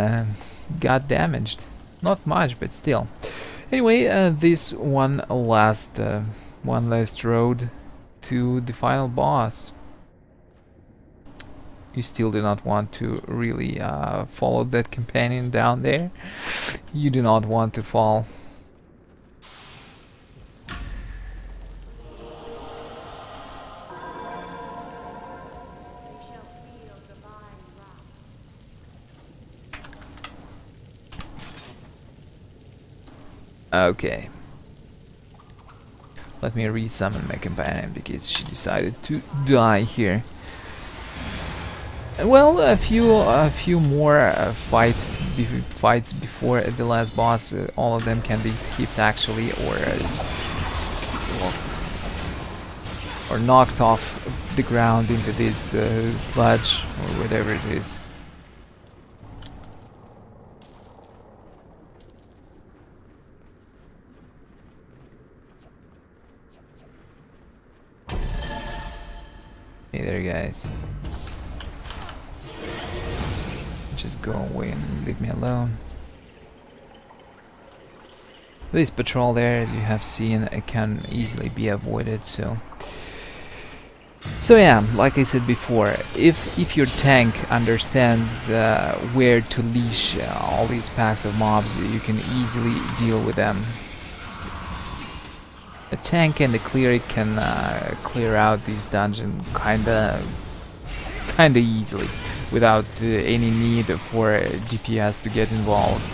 got damaged. Not much, but still. Anyway, this one last road to the final boss. You still do not want to really follow that companion down there. You do not want to fall. Okay. Let me resummon my companion because she decided to die here. Well, a few more fights before the last boss. All of them can be skipped actually, or knocked off the ground into this sludge or whatever it is. Hey there, guys. Just go away and leave me alone. This patrol there, as you have seen, it can easily be avoided. So yeah, like I said before, if your tank understands where to leash all these packs of mobs, you can easily deal with them. A tank and a cleric can clear out these dungeons kinda easily, without any need for DPS to get involved.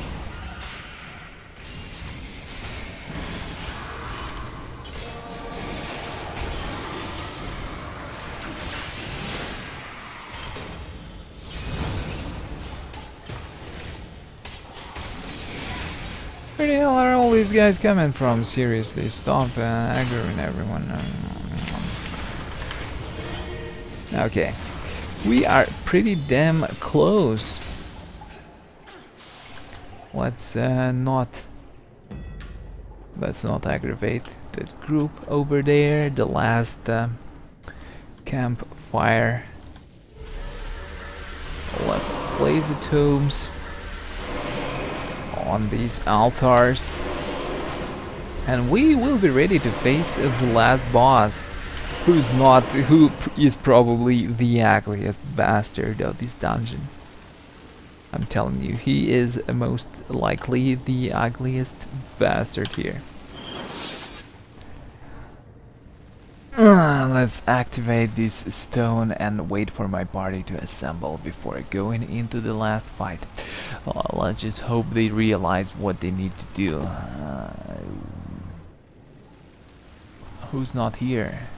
Where the hell are all these guys coming from? Seriously, stop aggroing everyone. Okay. We are pretty damn close. Let's not aggravate that group over there. The last campfire. Let's place the tombs on these altars, and we will be ready to face the last boss. Who is probably the ugliest bastard of this dungeon. I'm telling you, he is most likely the ugliest bastard here. Let's activate this stone and wait for my party to assemble before going into the last fight. Let's just hope they realize what they need to do. Who's not here?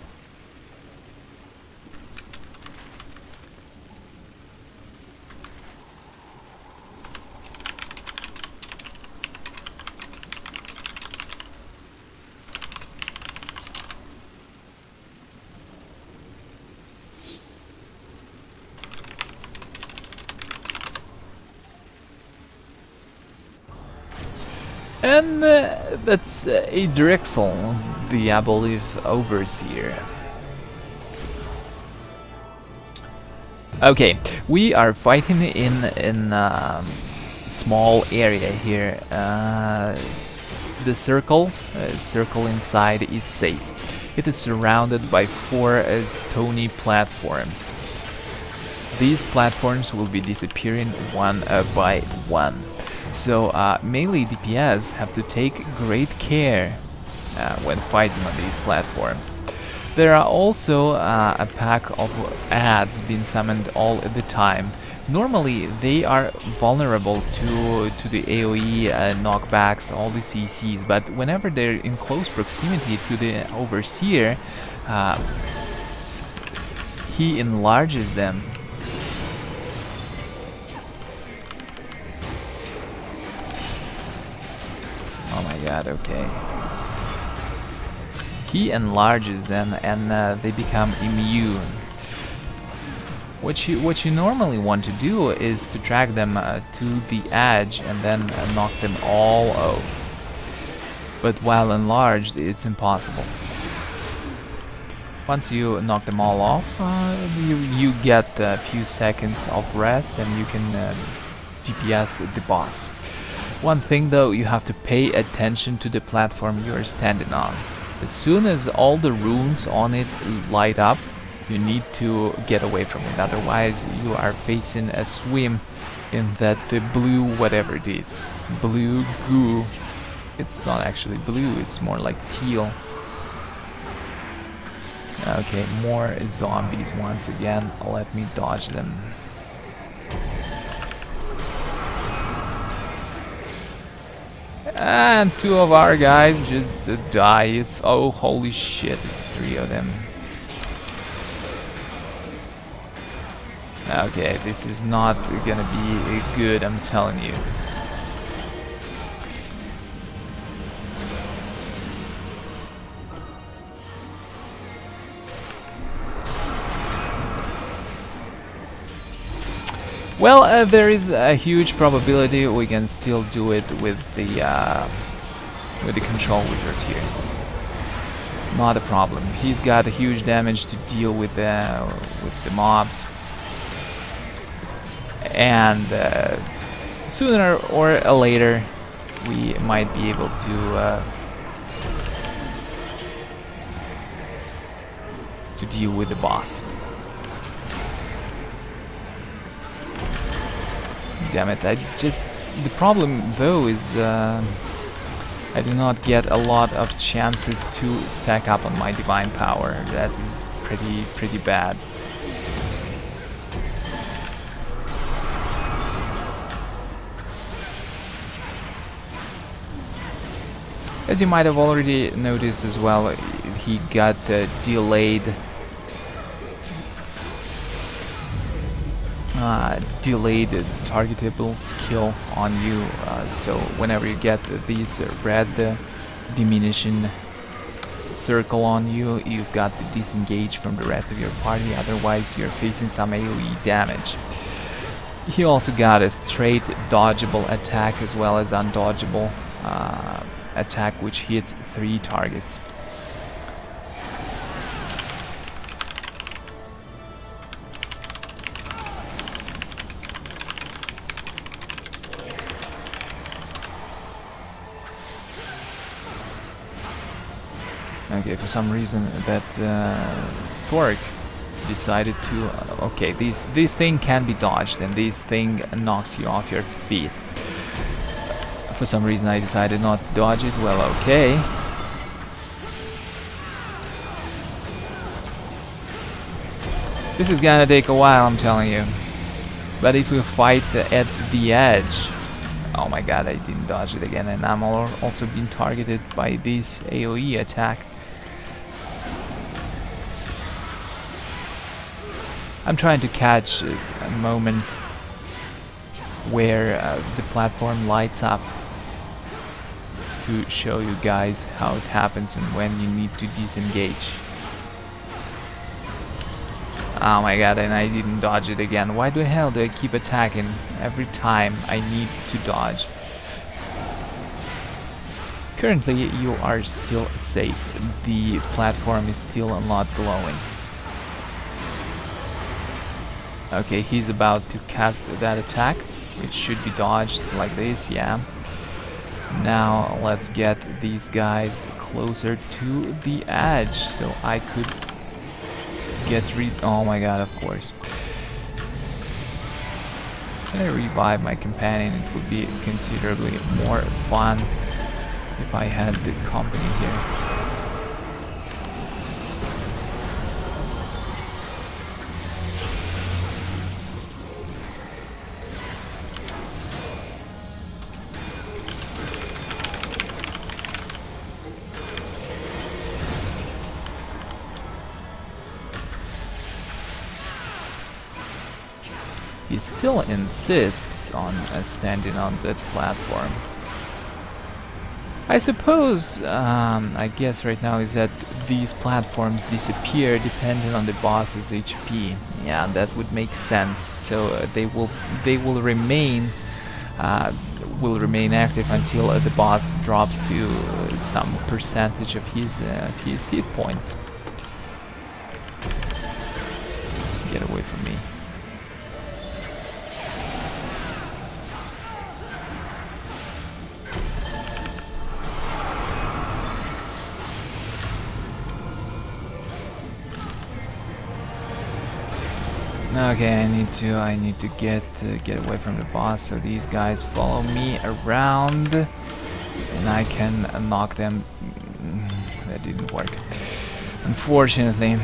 And that's a Drexel, the I believe overseer. Okay, we are fighting in a small area here. The circle inside is safe. It is surrounded by 4 stony platforms. These platforms will be disappearing one by one. So melee DPS have to take great care when fighting on these platforms. There are also a pack of ads being summoned all the time. Normally they are vulnerable to the AoE knockbacks, all the CCs, but whenever they're in close proximity to the overseer, he enlarges them. Oh my god, okay. He enlarges them and they become immune. What you normally want to do is to drag them to the edge and then knock them all off. but while enlarged, it's impossible. Once you knock them all off, you get a few seconds of rest and you can DPS the boss. One thing though, you have to pay attention to the platform you are standing on. As soon as all the runes on it light up, you need to get away from it, otherwise you are facing a swim in that blue whatever it is. Blue goo. It's not actually blue, it's more like teal. Okay, more zombies once again. Let me dodge them. And two of our guys just die. It's oh holy shit, it's three of them. Okay, this is not gonna be good, I'm telling you. Well, there is a huge probability we can still do it with the control wizard here. Not a problem. He's got a huge damage to deal with the mobs, and sooner or later we might be able to deal with the boss. Damn it, the problem though is I do not get a lot of chances to stack up on my divine power. That is pretty bad. As you might have already noticed as well, he got delayed targetable skill on you, so whenever you get these red diminishing circle on you, you've got to disengage from the rest of your party, otherwise you're facing some AoE damage. He also got a straight dodgeable attack as well as undodgeable attack, which hits 3 targets. Okay, for some reason that Sork decided to... okay, this thing can be dodged, and this thing knocks you off your feet. For some reason I decided not to dodge it. Well, okay. This is gonna take a while, I'm telling you. But if we fight at the edge... oh my god, I didn't dodge it again, and I'm also being targeted by this AoE attack. I'm trying to catch a moment where the platform lights up to show you guys how it happens and when you need to disengage. Oh my god, and I didn't dodge it again. Why the hell do I keep attacking every time I need to dodge? Currently you are still safe. The platform is still not glowing. Okay, he's about to cast that attack, which should be dodged like this, yeah. Now let's get these guys closer to the edge so I could get oh my god, of course. Can I revive my companion? It would be considerably more fun if I had the company here. He still insists on standing on that platform. I suppose, I guess right now is that these platforms disappear depending on the boss's HP. Yeah, that would make sense. So they will remain will remain active until the boss drops to some percentage of his hit points. Get away from me. Okay, I need to get away from the boss, so these guys follow me around, and I can knock them. That didn't work, unfortunately.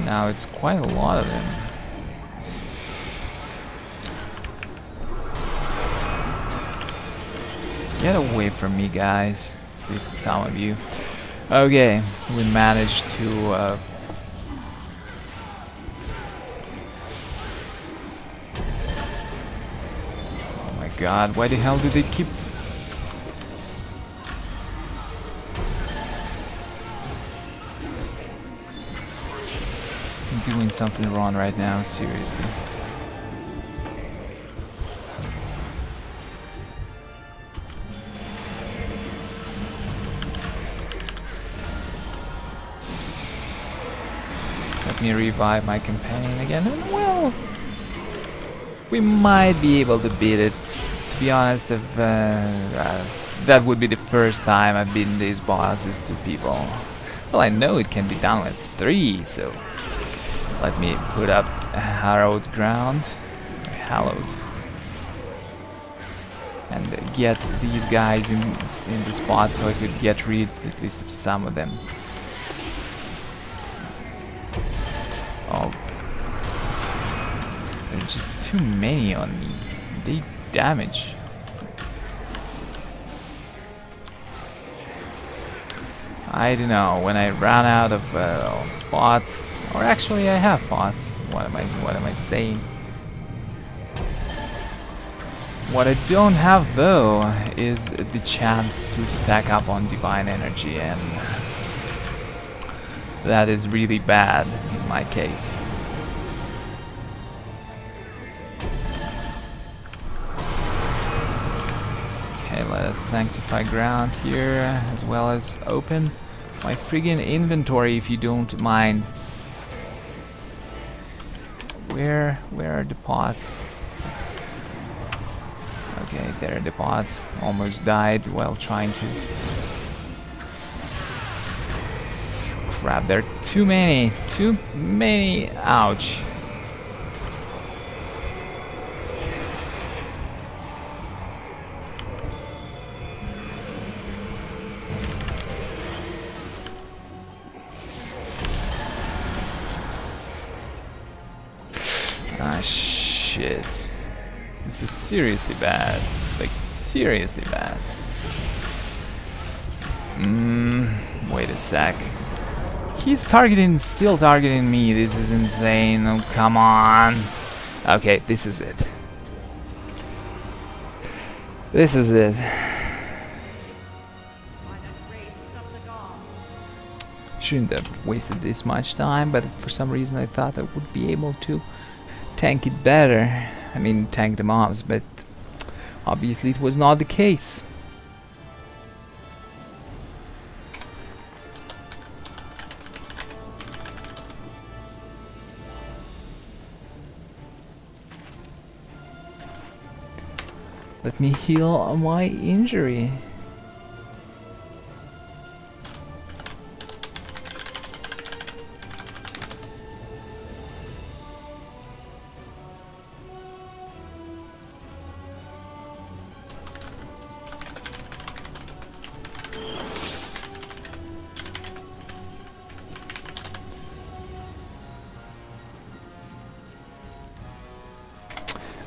Now it's quite a lot of them. Get away from me, guys. At least some of you. Okay, we managed to. God, why the hell do they keep... I'm doing something wrong right now, seriously. Let me revive my companion again, and well, we might be able to beat it. To be honest, if, that would be the first time I've beaten these bosses to people. Well, I know it can be done with 3, so let me put up hallowed ground, hallowed, and get these guys in the spot so I could get rid at least of some of them. Oh, there's just too many on me. They damage. I don't know, when I ran out of bots, or actually I have bots. What am I saying? What I don't have though is the chance to stack up on divine energy, and that is really bad in my case. Let us sanctify ground here, as well as open my friggin' inventory if you don't mind. Where are the pots? Okay, there are the pots. Almost died while trying to... Crap, there are too many! Too many! Ouch! Ah, shit. This is seriously bad. Like, seriously bad. Wait a sec. He's still targeting me. This is insane. Oh, come on. Okay, this is it. This is it. Shouldn't have wasted this much time, but for some reason I thought I would be able to tank it better. I mean, tank the mobs, but obviously it was not the case. Let me heal my injury.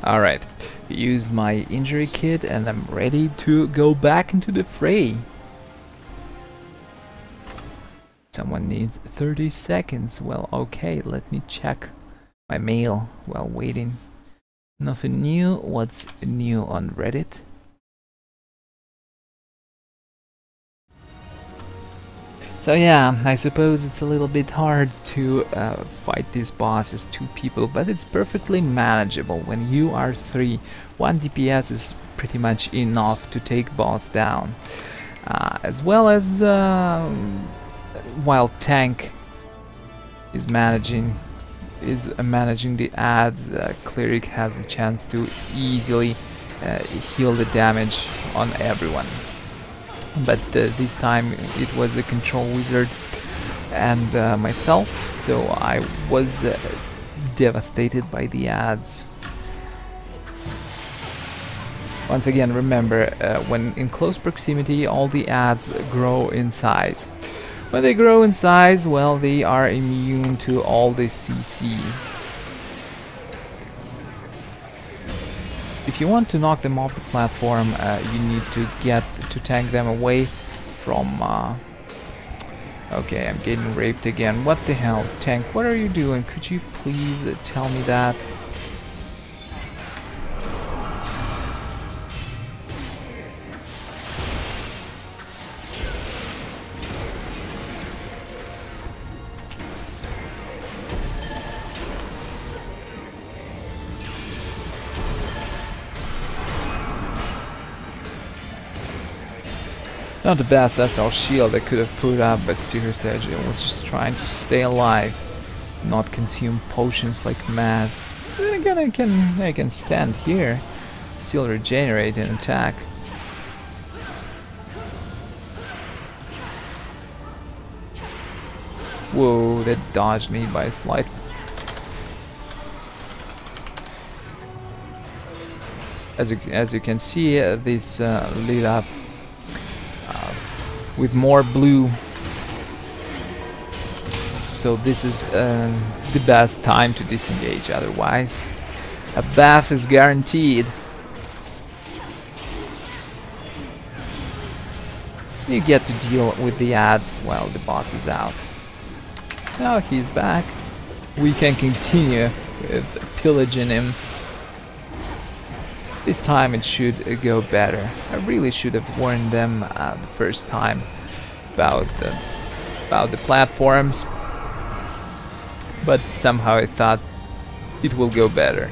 Alright, used my injury kit and I'm ready to go back into the fray. Someone needs 30 seconds. Well, okay, let me check my mail while waiting. Nothing new. What's new on Reddit? So yeah, I suppose it's a little bit hard to fight this boss as 2 people, but it's perfectly manageable. When you are 3, 1 DPS is pretty much enough to take boss down. As well as while tank is managing the adds, Cleric has the chance to easily heal the damage on everyone. But this time it was a control wizard and myself, so I was devastated by the adds. Once again, remember, when in close proximity, all the adds grow in size. When they grow in size, well, they are immune to all the CC. If you want to knock them off the platform, you need to tank them away from... Okay, I'm getting raped again. What the hell? Tank, what are you doing? Could you please tell me that? Not the best, that's our shield I could have put up, but seriously, I was just trying to stay alive, not consume potions like mad. Then again, I can stand here, still regenerate and attack. Whoa, that dodged me by a slight. As you can see, this lit up with more blue, so this is the best time to disengage, otherwise a bath is guaranteed. You get to deal with the adds while the boss is out. Now he's back, we can continue with pillaging him. This time it should go better. I really should have warned them the first time about the platforms, but somehow I thought it will go better.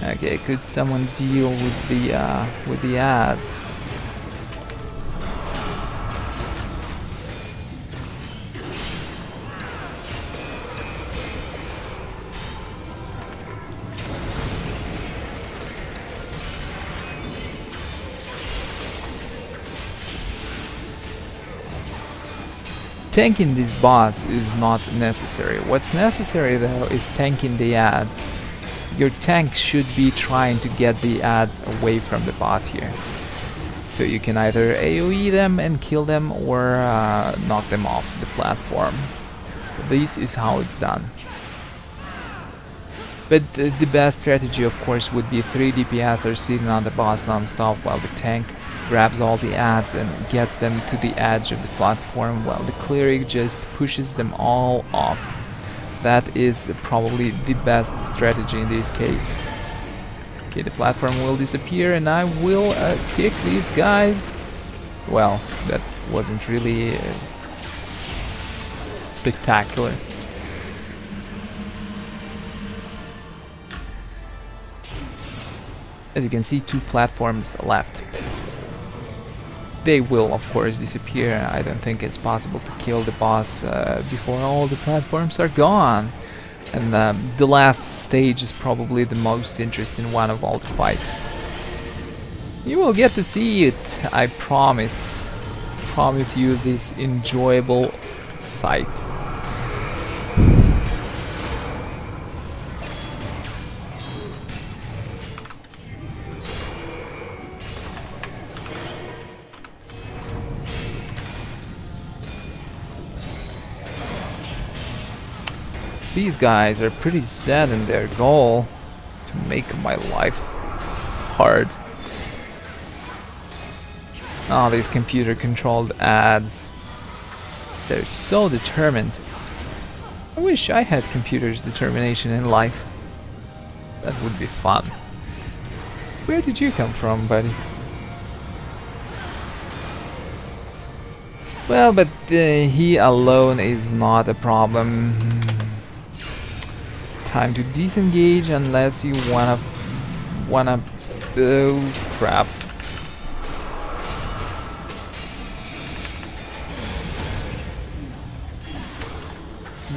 Okay, could someone deal with the adds? Tanking this boss is not necessary. What's necessary though is tanking the adds. Your tank should be trying to get the adds away from the boss here. So you can either AoE them and kill them, or knock them off the platform. This is how it's done. But the best strategy of course would be 3 DPS are sitting on the boss non-stop while the tank grabs all the adds and gets them to the edge of the platform, while the Cleric just pushes them all off. That is probably the best strategy in this case. Okay, the platform will disappear and I will kick these guys. Well, that wasn't really spectacular. As you can see, 2 platforms left. They will of course disappear. I don't think it's possible to kill the boss before all the platforms are gone. And the last stage is probably the most interesting one of all the fight. You will get to see it, I promise. Promise you this enjoyable sight. These guys are pretty set in their goal to make my life hard. Oh, these computer controlled adds. They're so determined. I wish I had computer's determination in life. That would be fun. Where did you come from, buddy? Well, but he alone is not a problem. Time to disengage unless you wanna oh crap.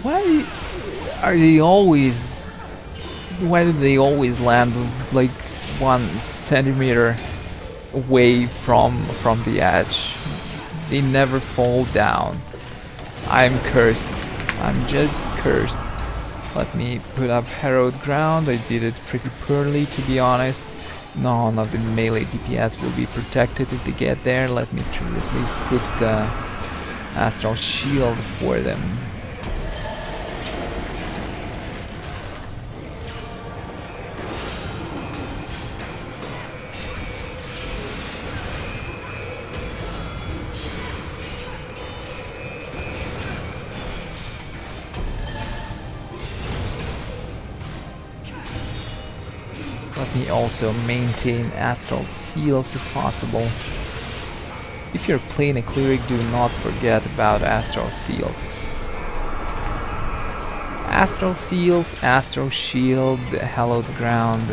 Why do they always land like 1 centimeter away from the edge? They never fall down. I'm cursed. I'm just cursed. Let me put up Harrowed Ground. I did it pretty poorly, to be honest. None of the melee DPS will be protected if they get there. Let me at least put the Astral Shield for them. Let me also maintain Astral Seals if possible. If you're playing a Cleric, do not forget about Astral Seals. Astral Seals, Astral Shield, Hallowed Ground,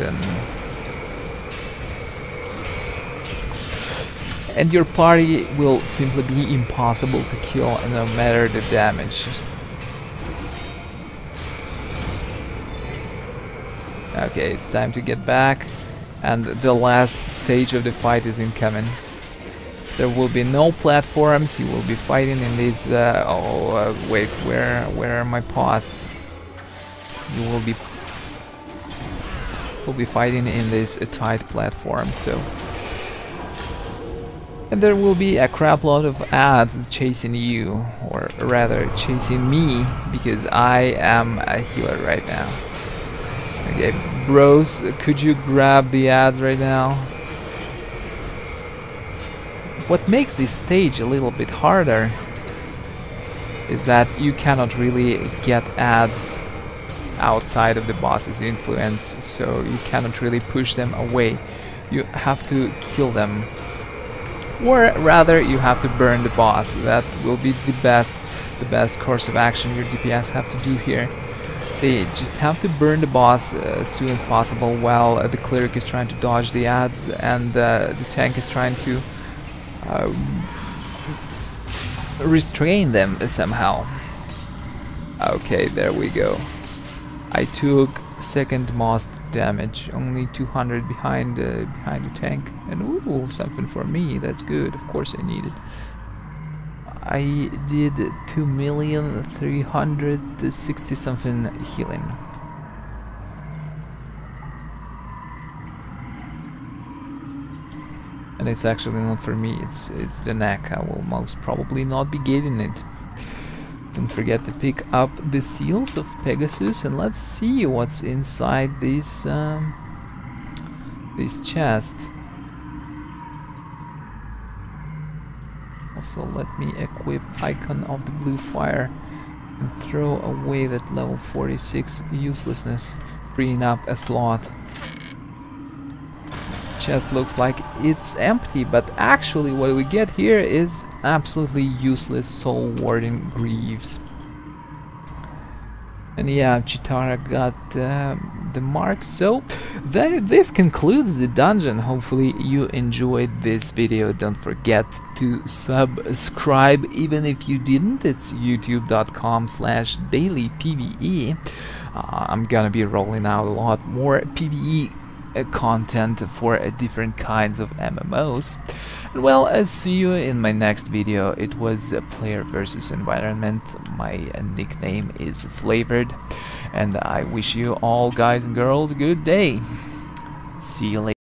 and your party will simply be impossible to kill no matter the damage. Okay, it's time to get back, and the last stage of the fight is incoming. There will be no platforms. You will be fighting in these. Wait, where are my pots? You will be fighting in this tight platform. So, and there will be a crap load of ads chasing you, or rather chasing me, because I am a healer right now. Okay, bros, could you grab the ads right now? What makes this stage a little bit harder is that you cannot really get ads outside of the boss's influence, so you cannot really push them away. You have to kill them, or rather you have to burn the boss. That will be the best course of action your DPS have to do here. They just have to burn the boss as soon as possible while the Cleric is trying to dodge the ads and the tank is trying to restrain them somehow. Okay, there we go. I took second most damage, only 200 behind the tank, and ooh, something for me. That's good. Of course, I need it. I did 2,360 something healing. And it's actually not for me, it's the neck. I will most probably not be getting it. Don't forget to pick up the seals of Pegasus, and let's see what's inside this chest. Also, let me equip Icon of the Blue Fire and throw away that level 46 uselessness, freeing up a slot. Chest looks like it's empty, but actually what we get here is absolutely useless Soul Warden Greaves. And yeah, Chitara got the mark. So this concludes the dungeon. Hopefully you enjoyed this video. Don't forget to subscribe even if you didn't. It's youtube.com/dailypve. I'm gonna be rolling out a lot more PvE content for different kinds of MMOs. And well, I'll see you in my next video. It was a player versus environment. My nickname is Flavored, and I wish you all, guys and girls, a good day. See you later.